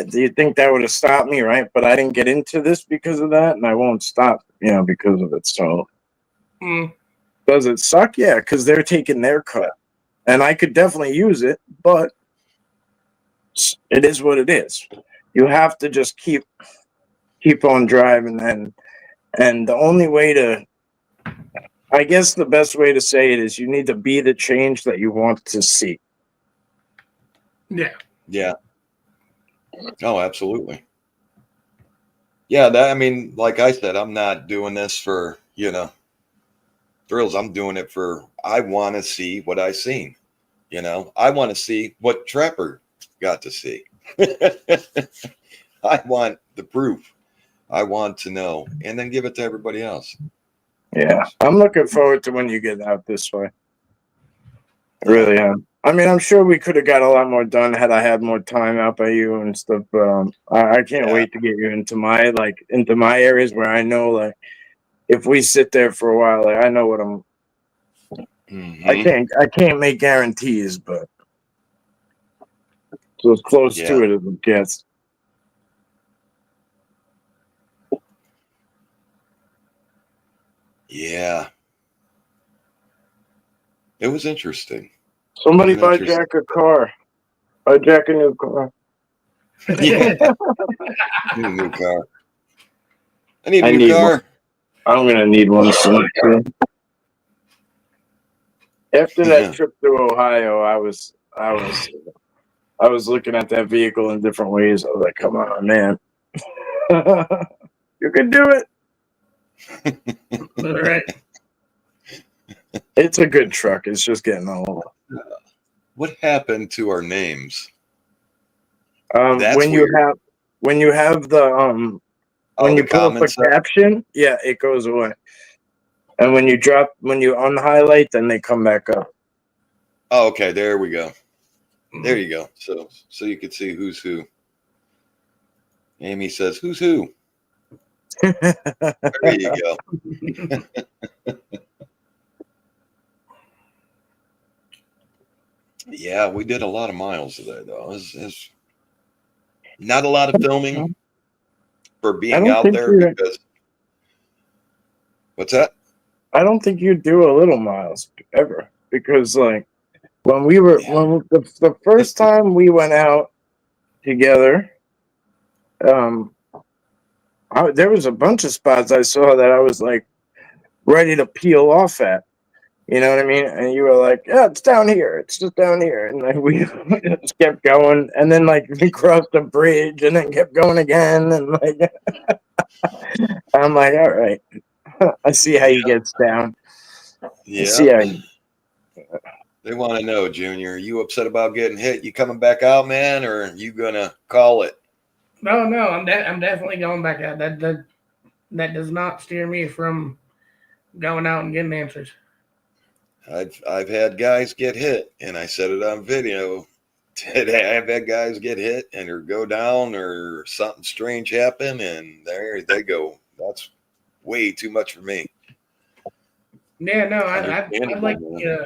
Do you think that would have stopped me, right? But I didn't get into this because of that, and I won't stop, because of it. So Mm. does it suck? Yeah, because they're taking their cut, and I could definitely use it, but it is what it is. You have to just keep on driving, and the only way to, I guess, the best way to say it is you need to be the change that you want to see. Yeah. yeah. Oh, absolutely. Yeah, that I mean, like I said, I'm not doing this for, thrills. I'm doing it for I want to see what I seen. I want to see what Trapper got to see. I want the proof. I want to know and then give it to everybody else. Yeah, I'm looking forward to when you get out this way. I Yeah. really am. I mean, I'm sure we could have got a lot more done had I had more time out by you and stuff. But I can't Yeah. wait to get you into my areas where I know, like, if we sit there for a while, like, I know what I'm. Mhm. I can't make guarantees, but so as close Yeah. to it as it gets. Yeah. It was interesting. Somebody It was buy interesting. Jack a car. Buy Jack a new car. Yeah. I need a new car. I need a I new need one. car. I'm gonna need one soon too. After that trip to Ohio, I was looking at that vehicle in different ways. I was like, come on, man. You can do it. All right. It's a good truck. It's just getting old. What happened to our names? Um, That's when you weird. have when you have the when Oh, you the pull up a comments. caption, yeah, it goes away. And when you unhighlight, then they come back up. Oh, okay. There we go. There Mhm. you go. So you could see who's who. Amy says, "Who's who?" There you go. Yeah, we did a lot of miles today, though. It's not a lot of filming for I being don't out think there you because what's that? I don't think you do a little miles ever because, like, Yeah. the first time we went out together, um there was a bunch of spots I saw that I was like ready to peel off at. You know what I mean? And you were like, "Yeah, it's down here. It's just down here." And like we just kept going, and then like we crossed a bridge, and then kept going again, and like I'm like, "All right, I see how he gets down. I see Yep. how." They want to know, Junior, are you upset about getting hit? You coming back out, man, or are you gonna call it? No, I'm definitely going back out. That does not steer me from going out and getting answers. I've had guys get hit, and I said it on video. I've had guys get hit and or go down or something strange happen, and there they go. That's way too much for me. Yeah, no, I Understandable, like man.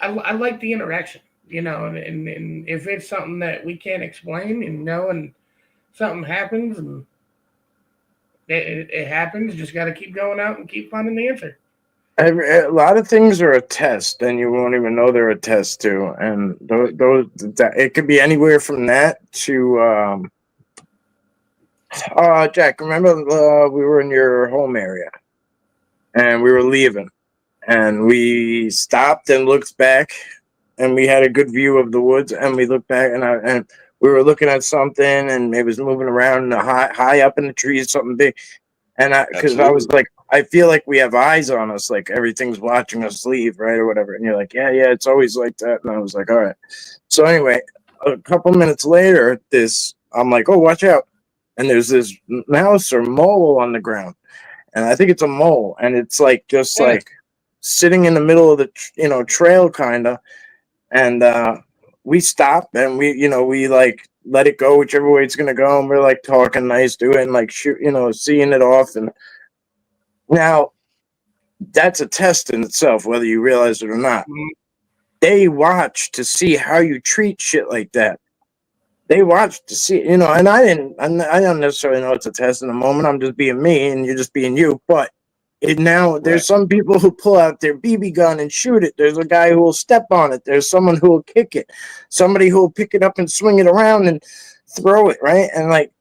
I like the interaction, and if it's something that we can't explain, and something happens, and it happens, just got to keep going out and keep finding the answer. A lot of things are a test, and you won't even know they're a test too. And it could be anywhere from that to Jack. Remember, we were in your home area, and we were leaving, and we stopped and looked back, and we had a good view of the woods, and we looked back, and we were looking at something and it was moving around high up in the trees, something big. And because I was Absolutely. like, I feel like we have eyes on us, like everything's watching us leave, right? Or whatever. And you're like, yeah, it's always like that. And I was like, all right. So anyway, a couple minutes later, I'm like, oh, watch out. And there's this mouse or mole on the ground. And I think it's a mole. And it's like, just Yeah. like sitting in the middle of the, trail kind of. And we stop and we like let it go whichever way it's gonna go, and we're like talking nice to it and like shoot, seeing it off. And now that's a test in itself, whether you realize it or not. Mhm. They watch to see how you treat shit like that. They watch to see, and I don't necessarily know it's a test in the moment. I'm just being me and you're just being you. But there's Right. some people who pull out their BB gun and shoot it. There's a guy who will step on it. There's someone who will kick it. Somebody who will pick it up and swing it around and throw it, right? And like,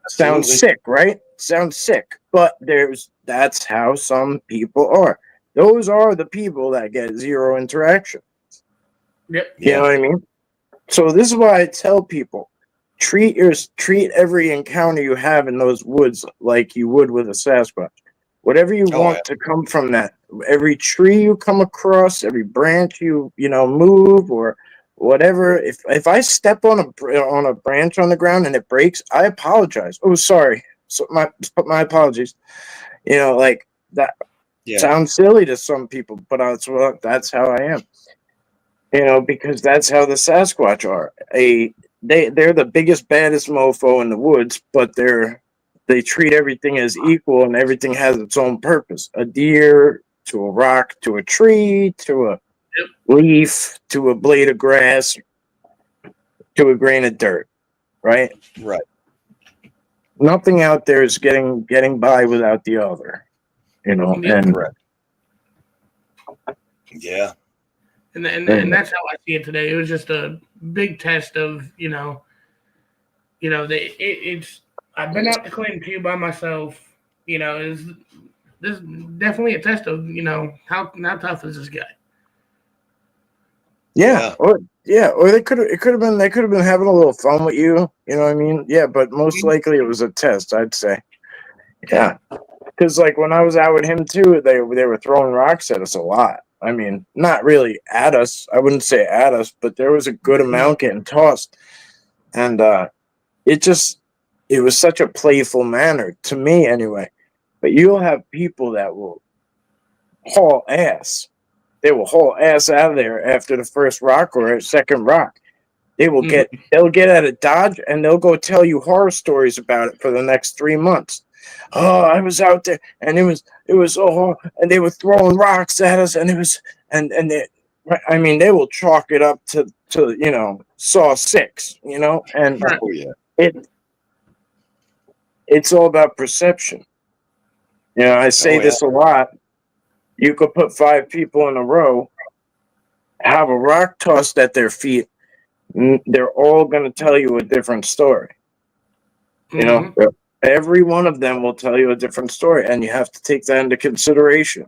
sounds Absolutely. sick, right? Sounds sick. But that's how some people are. Those are the people that get zero interaction. Yep. You know what I mean? So this is why I tell people, treat every encounter you have in those woods like you would with a Sasquatch. Whatever you Oh, want to come from that, every tree you come across, every branch you move or whatever. If I step on a branch on the ground and it breaks, I apologize. Oh, sorry. So my apologies. Like that Yeah. sounds silly to some people, but that's how I am. Because that's how the Sasquatch are. They're the biggest, baddest mofo in the woods, but they treat everything as equal and everything has its own purpose. A deer to a rock to a tree to a leaf to a blade of grass to a grain of dirt, right? Right. Nothing out there is getting by without the other, Yeah. and Correct. Yeah. And that's how I see it today. It was just a big test of it's. I've been out to Clinton by myself. Is this is definitely a test of how tough is this guy? yeah, or it could have been they could have been having a little fun with you. You know what I mean? Yeah, but most likely it was a test. I'd say. Yeah, because like when I was out with him too, they were throwing rocks at us a lot. I mean, not really at us. I wouldn't say at us, but there was a good amount getting tossed, and it was such a playful manner to me anyway. But you'll have people that will haul ass. They will haul ass out of there after the first rock or second rock. They'll get at a dodge and they'll go tell you horror stories about it for the next 3 months. Oh, I was out there and it was so, and they were throwing rocks at us and it was and they, I mean, they will chalk it up to Saw 6, and Oh, yeah. it's all about perception. I say this a lot. You could put 5 people in a row, have a rock tossed at their feet, they're all going to tell you a different story. Every one of them will tell you a different story, and you have to take that into consideration.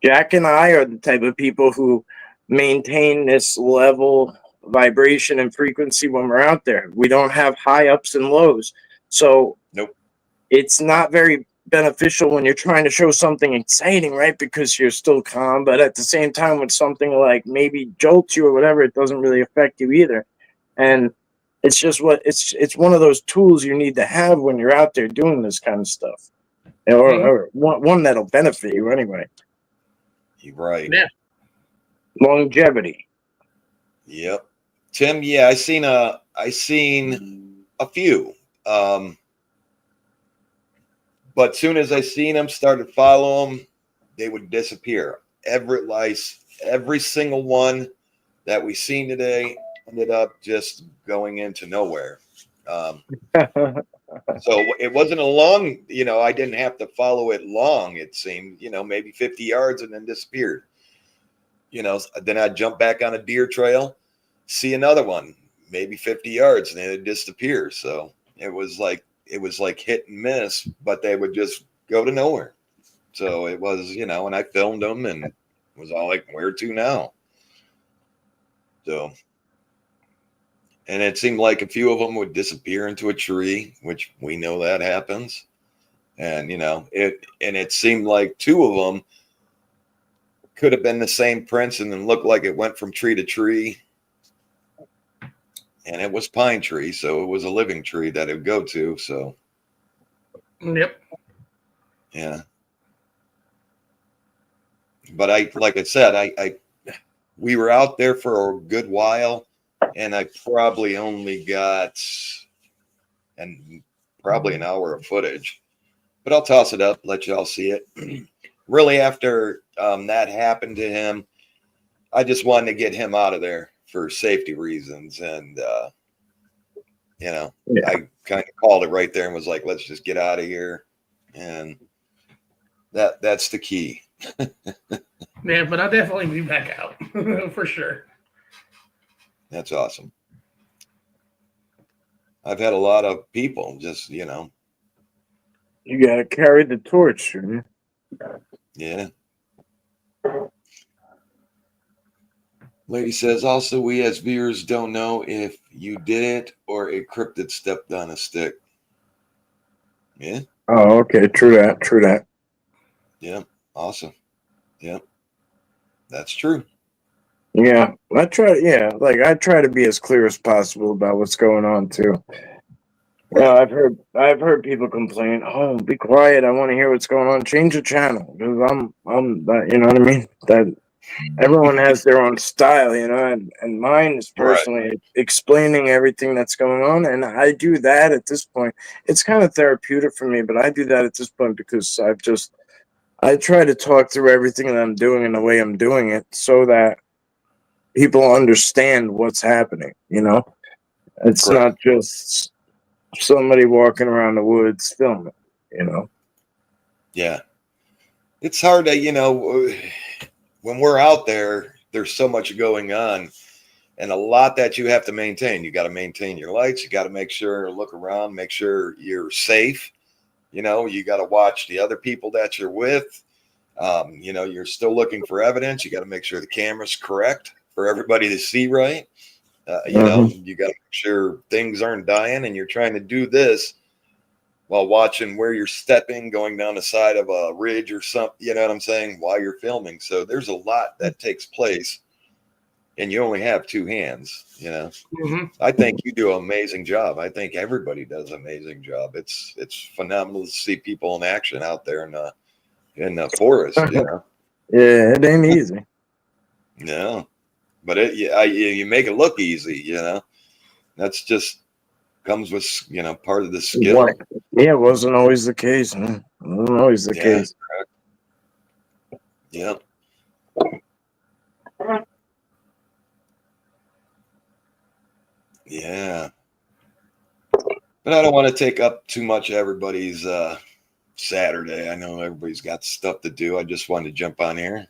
Jack and I are the type of people who maintain this level vibration and frequency when we're out there. We don't have high ups and lows. So Nope. It's not very beneficial when you're trying to show something exciting, right? Because you're still calm, but at the same time with something like maybe jolts you or whatever, it doesn't really affect you either. And it's just it's one of those tools you need to have when you're out there doing this kind of stuff. Or one that'll benefit you anyway. You're right. Yeah. Longevity. Yep. Tim, yeah, I seen a few. But soon as I seen them, started to follow them, they would disappear. Everett lice, every single one that we seen today ended up just going into nowhere. So it wasn't a long, I didn't have to follow it long, it seemed, maybe 50 yards and then disappeared. Then I'd jump back on a deer trail, see another one, maybe 50 yards, and then it disappears. So it was like hit and miss, but they would just go to nowhere. So it was, and I filmed them and was all like, where to now? So And it seemed like a few of them would disappear into a tree, which we know that happens. And it seemed like two of them could have been the same prints, and then looked like it went from tree to tree. And it was pine tree, so it was a living tree that it would go to. So, Yep. yeah. But like I said, we were out there for a good while, and I probably only got probably an hour of footage. But I'll toss it up, let y'all see it. Really, after that happened to him, I just wanted to get him out of there for safety reasons. And, Yeah. I kind of called it right there and was like, let's just get out of here. And that's the key. Yeah, but I'll definitely be back out for sure. That's awesome. I've had a lot of people just, You gotta carry the torch. yeah. Lady says, also, we as viewers don't know if you did it or a cryptid stepped on a stick. Yeah. Oh, okay. True that. Yeah. Awesome. Yeah. That's true. Yeah. I try to be as clear as possible about what's going on too. I've heard people complain, "Oh, be quiet. I want to hear what's going on. Change the channel." Because I'm that, you know what I mean? That everyone has their own style, and mine is personally explaining everything that's going on. And I do that at this point. It's kind of therapeutic for me, but I do that at this point because I try to talk through everything that I'm doing and the way I'm doing it so that people understand what's happening. It's Correct. not just somebody walking around the woods filming, Yeah. It's hard to, when we're out there, there's so much going on and a lot that you have to maintain. You got to maintain your lights. You got to look around, make sure you're safe. You got to watch the other people that you're with. You're still looking for evidence. You got to make sure the camera's correct for everybody to see right. You got to make sure things aren't dying, and you're trying to do this while watching where you're stepping, going down the side of a ridge or something, you know what I'm saying, while you're filming. So there's a lot that takes place, and you only have two hands, Mm-hmm. I think you do an amazing job. I think everybody does an amazing job. It's phenomenal to see people in action out there in the forest, Yeah, it ain't easy. No, but you make it look easy, That's just comes with part of the skill. What? Yeah, it wasn't always the case. Huh? It wasn't always the case. Correct. Yeah. Yeah. But I don't want to take up too much of everybody's Saturday. I know everybody's got stuff to do. I just wanted to jump on here,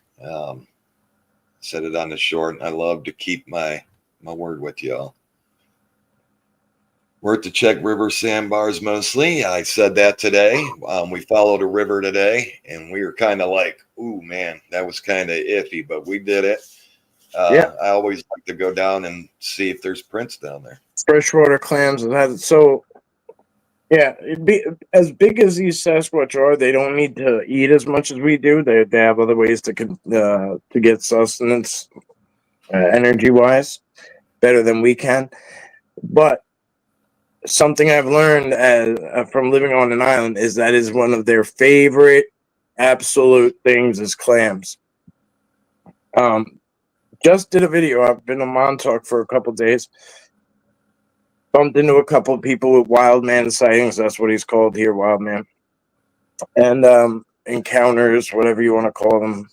set it on the short. I love to keep my word with y'all. We're to check river sandbars mostly. I said that today. We followed a river today, and we were kind of like, ooh, man, that was kind of iffy, but we did it. Yeah. I always like to go down and see if there's prints down there. Freshwater clams. So, yeah, it'd be as big as these Sasquatch are. They don't need to eat as much as we do. They have other ways to get sustenance, energy wise, better than we can. But something I've learned from living on an island is that is one of their favorite absolute things is clams. Just did a video. I've been on Montauk for a couple days. Bumped into a couple of people with wild man sightings. That's what he's called here, wild man. And encounters, whatever you want to call them.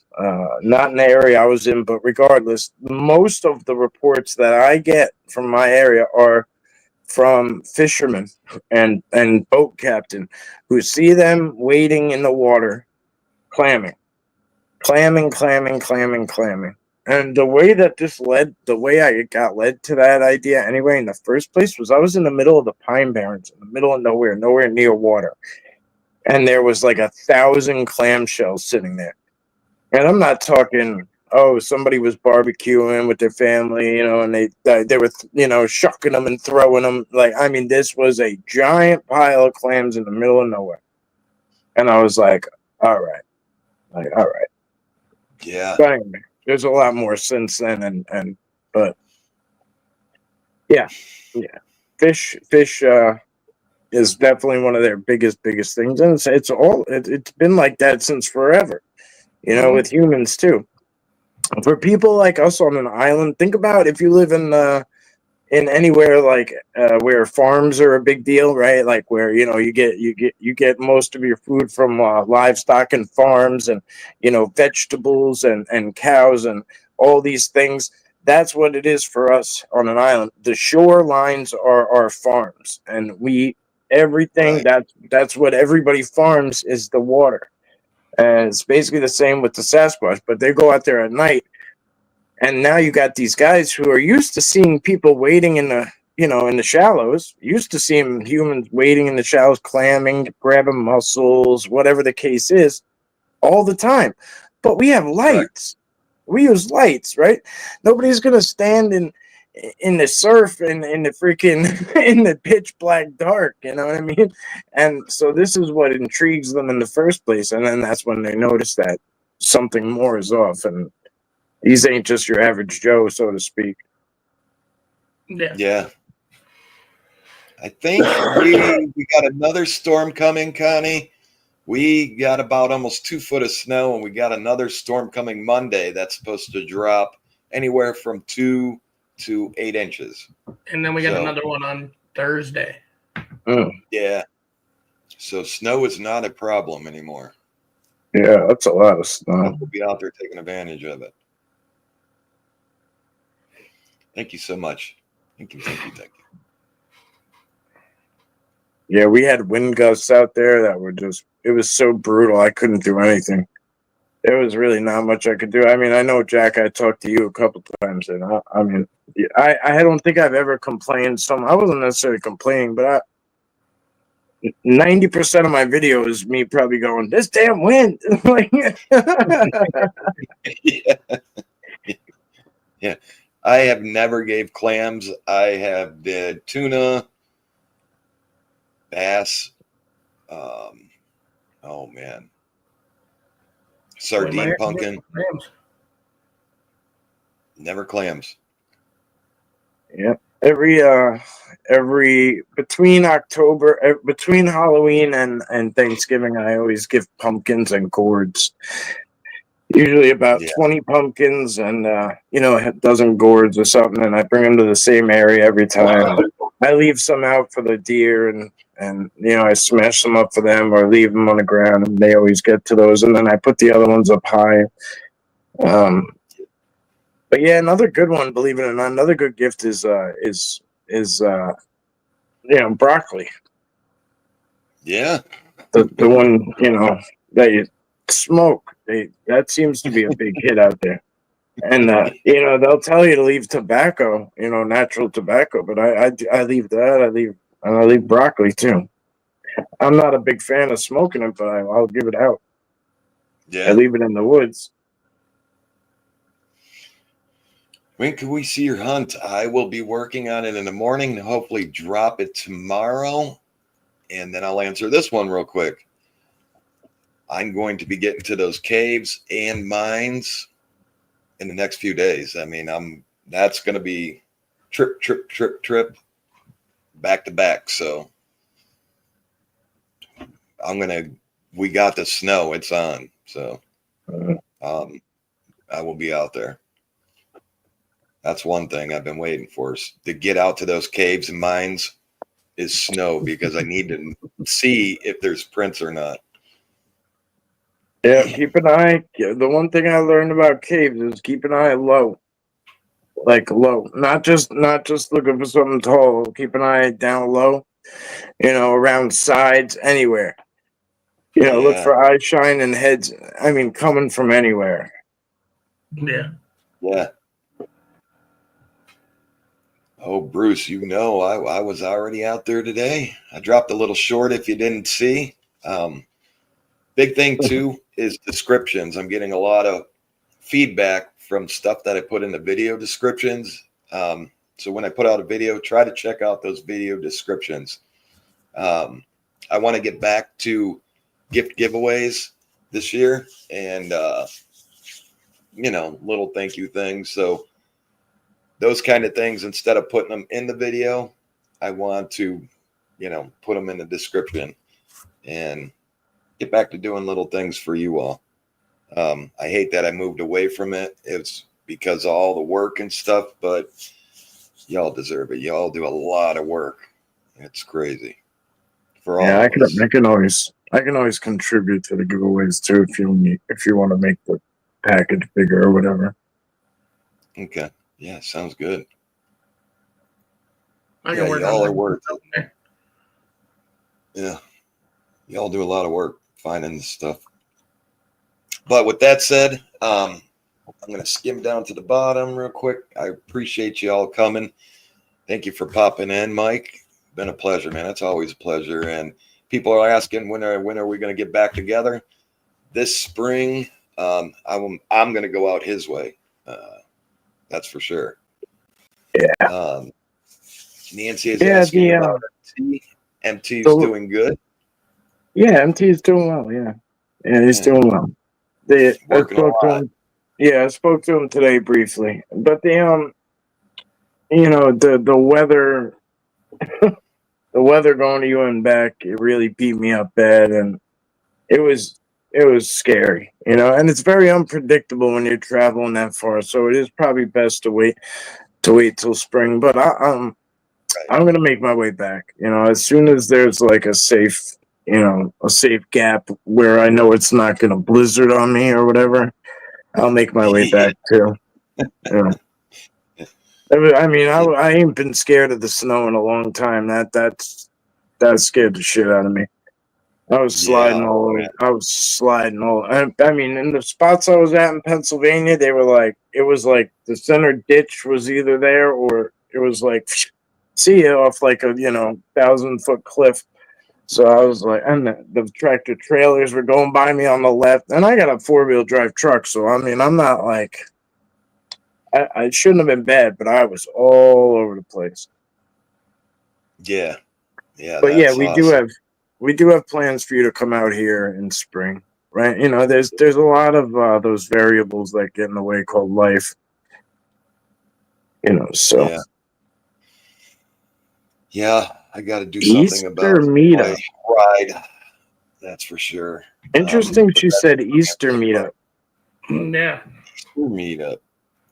Not in the area I was in, but regardless, most of the reports that I get from my area are from fishermen and boat captain who see them wading in the water, clamming. And the way I got led to that idea anyway in the first place was I was in the middle of the Pine Barrens, in the middle of nowhere near water. And there was like 1,000 clamshells sitting there. And I'm not talking oh, somebody was barbecuing with their family, and they were, shucking them and throwing them. Like, I mean, this was a giant pile of clams in the middle of nowhere. And I was like, all right. Yeah. But anyway, there's a lot more since then. But yeah. Fish, is definitely one of their biggest things. And it's been like that since forever, with humans too. For people like us on an island, think about if you live in anywhere like where farms are a big deal, right? Like where you get most of your food from livestock and farms, and vegetables and cows and all these things. That's what it is for us on an island. The shorelines are our farms, and everything Right. that's what everybody farms is the water. And it's basically the same with the Sasquatch, but they go out there at night. And now you got these guys who are used to seeing people waiting in the shallows, used to seeing humans waiting in the shallows, clamming, grabbing mussels, whatever the case is, all the time. But we have lights. We use lights, right? Nobody's going to stand in the surf and in the freaking in the pitch black dark, you know what I mean? And so this is what intrigues them in the first place, and then that's when they notice that something more is off, and these ain't just your average Joe, so to speak. Yeah. I think we got another storm coming, Connie. We got about almost 2 foot of snow, and we got another storm coming Monday that's supposed to drop anywhere from 2 to 8 inches. And then we got another one on Thursday. Yeah. So snow is not a problem anymore. Yeah, that's a lot of snow. We'll be out there taking advantage of it. Thank you so much. Thank you. Yeah, we had wind gusts out there that were it was so brutal. I couldn't do anything. There was really not much I could do. I mean, I know, Jack, I talked to you a couple times, and I don't think I've ever complained. I wasn't necessarily complaining, but 90% of my video is me probably going, this damn wind. Yeah. I have never gave clams. I have did tuna, bass, oh man, sardine pumpkin. Never clams. Yeah. Every between Halloween and Thanksgiving, I always give pumpkins and gourds. Usually about 20 pumpkins and a dozen gourds or something, and I bring them to the same area every time. I leave some out for the deer, and I smash them up for them or leave them on the ground, and they always get to those. And then I put the other ones up high. But yeah, another good one, believe it or not, another good gift is broccoli. Yeah. The one that you smoke. That seems to be a big hit out there. And they'll tell you to leave tobacco, natural tobacco, but I leave that. I leave broccoli too. I'm not a big fan of smoking it, but I'll give it out. Yeah. I leave it in the woods. When can we see your hunt? I will be working on it in the morning and hopefully drop it tomorrow. And then I'll answer this one real quick. I'm going to be getting to those caves and mines in the next few days. I mean, that's going to be trip back to back. So we got the snow, it's on. So I will be out there. That's one thing I've been waiting for, is to get out to those caves and mines is snow, because I need to see if there's prints or not. Yeah, keep an eye. The one thing I learned about caves is keep an eye low. Like low. Not just looking for something tall. Keep an eye down low. Around sides, anywhere. Look for eye shine and heads. I mean, coming from anywhere. Yeah. Yeah. Oh, Bruce, I was already out there today. I dropped a little short if you didn't see. Big thing, too, is descriptions. I'm getting a lot of feedback from stuff that I put in the video descriptions. So when I put out a video, try to check out those video descriptions. I want to get back to gift giveaways this year and, little thank you things. So those kind of things, instead of putting them in the video, I want to, put them in the description and get back to doing little things for you all. I hate that I moved away from it. It's because of all the work and stuff, but y'all deserve it. Y'all do a lot of work. It's crazy. For all Yeah, of us. I can always contribute to the giveaways too if you want to make the package bigger or whatever. Okay. Yeah, sounds good. I Yeah, can work y'all on are worth that. it. Yeah. Y'all do a lot of work finding this stuff. But with that said, I'm going to skim down to the bottom real quick. I appreciate you all coming. Thank you for popping in, Mike. Been a pleasure, man. It's always a pleasure. And people are asking when are we going to get back together? This spring, I'm going to go out his way. That's for sure. Yeah. Nancy is asking about MT. MT's doing good. Yeah, MT is doing well. Yeah, he's doing well. I spoke to him today briefly, but the weather, the weather going to you and back, it really beat me up bad, and it was scary, and it's very unpredictable when you're traveling that far. So it is probably best to wait till spring. But I'm gonna make my way back. As soon as there's like a safe gap where I know it's not gonna blizzard on me or whatever, I'll make my way back too. Yeah. I mean, I ain't been scared of the snow in a long time. That scared the shit out of me. I was sliding all over. I was sliding all. I mean, in the spots I was at in Pennsylvania, it was like the center ditch was either there or it was like, see you off like a 1,000-foot cliff. So I was like, and the tractor trailers were going by me on the left, and I got a 4-wheel drive truck. So I mean, I'm not like, I shouldn't have been bad, but I was all over the place. Yeah. But yeah, we do have plans for you to come out here in spring, right? There's a lot of those variables that get in the way called life. So yeah, I got to do something Easter about meetup. my ride. That's for sure. Interesting, she said Easter meetup. Yeah. Meetup.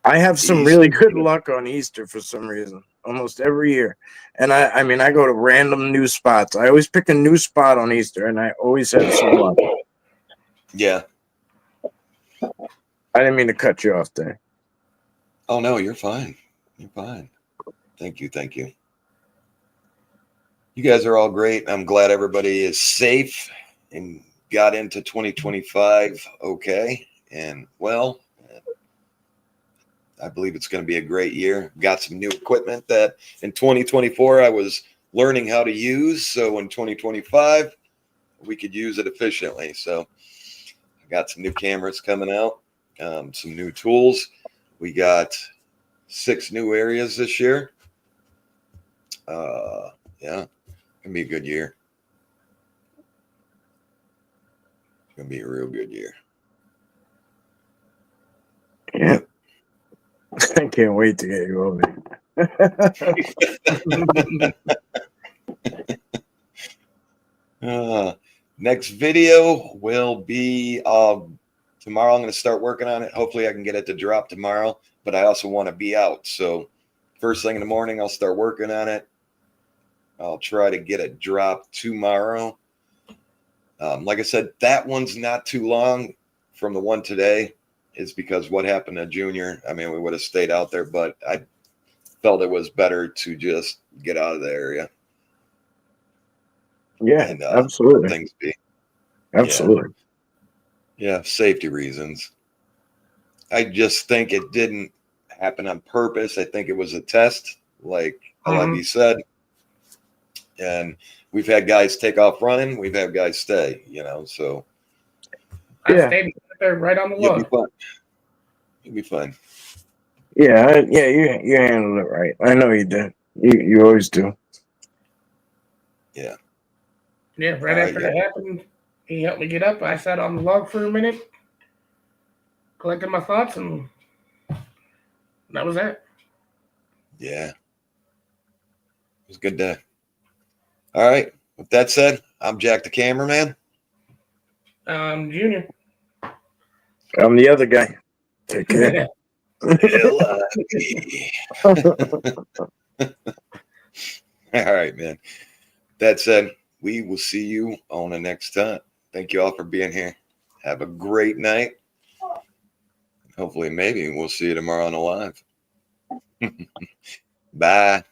I have some really good luck on Easter for some reason, almost every year. And I mean, I go to random new spots. I always pick a new spot on Easter, and I always have some luck. Yeah. I didn't mean to cut you off there. Oh, no, you're fine. You're fine. Thank you. You guys are all great. I'm glad everybody is safe and got into 2025 okay. And, well, I believe it's going to be a great year. Got some new equipment that in 2024 I was learning how to use. So in 2025, we could use it efficiently. So I got some new cameras coming out, some new tools. We got 6 new areas this year. Yeah, it's going to be a good year. It's going to be a real good year. Yeah. I can't wait to get you over here. Next video will be tomorrow. I'm going to start working on it. Hopefully I can get it to drop tomorrow, but I also want to be out. So first thing in the morning, I'll start working on it. I'll try to get it dropped tomorrow. Like I said, that one's not too long from the one today. Is because what happened to Junior. I mean, we would have stayed out there, but I felt it was better to just get out of the area. Yeah, and, absolutely. Things be. Absolutely. Yeah, safety reasons. I just think it didn't happen on purpose. I think it was a test, like Alevi said. And we've had guys take off running. We've had guys stay, so. I stayed there right on the You'll look. be fine. It'll be fun. Yeah, yeah, you handled it right. I know you did. You always do. Yeah, right All right, after yeah. that happened, he helped me get up. I sat on the log for a minute, collected my thoughts, and that was that. Yeah. It was a good day. All right. With that said, I'm Jack the cameraman. Junior. I'm the other guy. Take care. L-I-V. All right, man. That said, we will see you on the next time. Thank you all for being here. Have a great night. Hopefully, maybe we'll see you tomorrow on the live. Bye.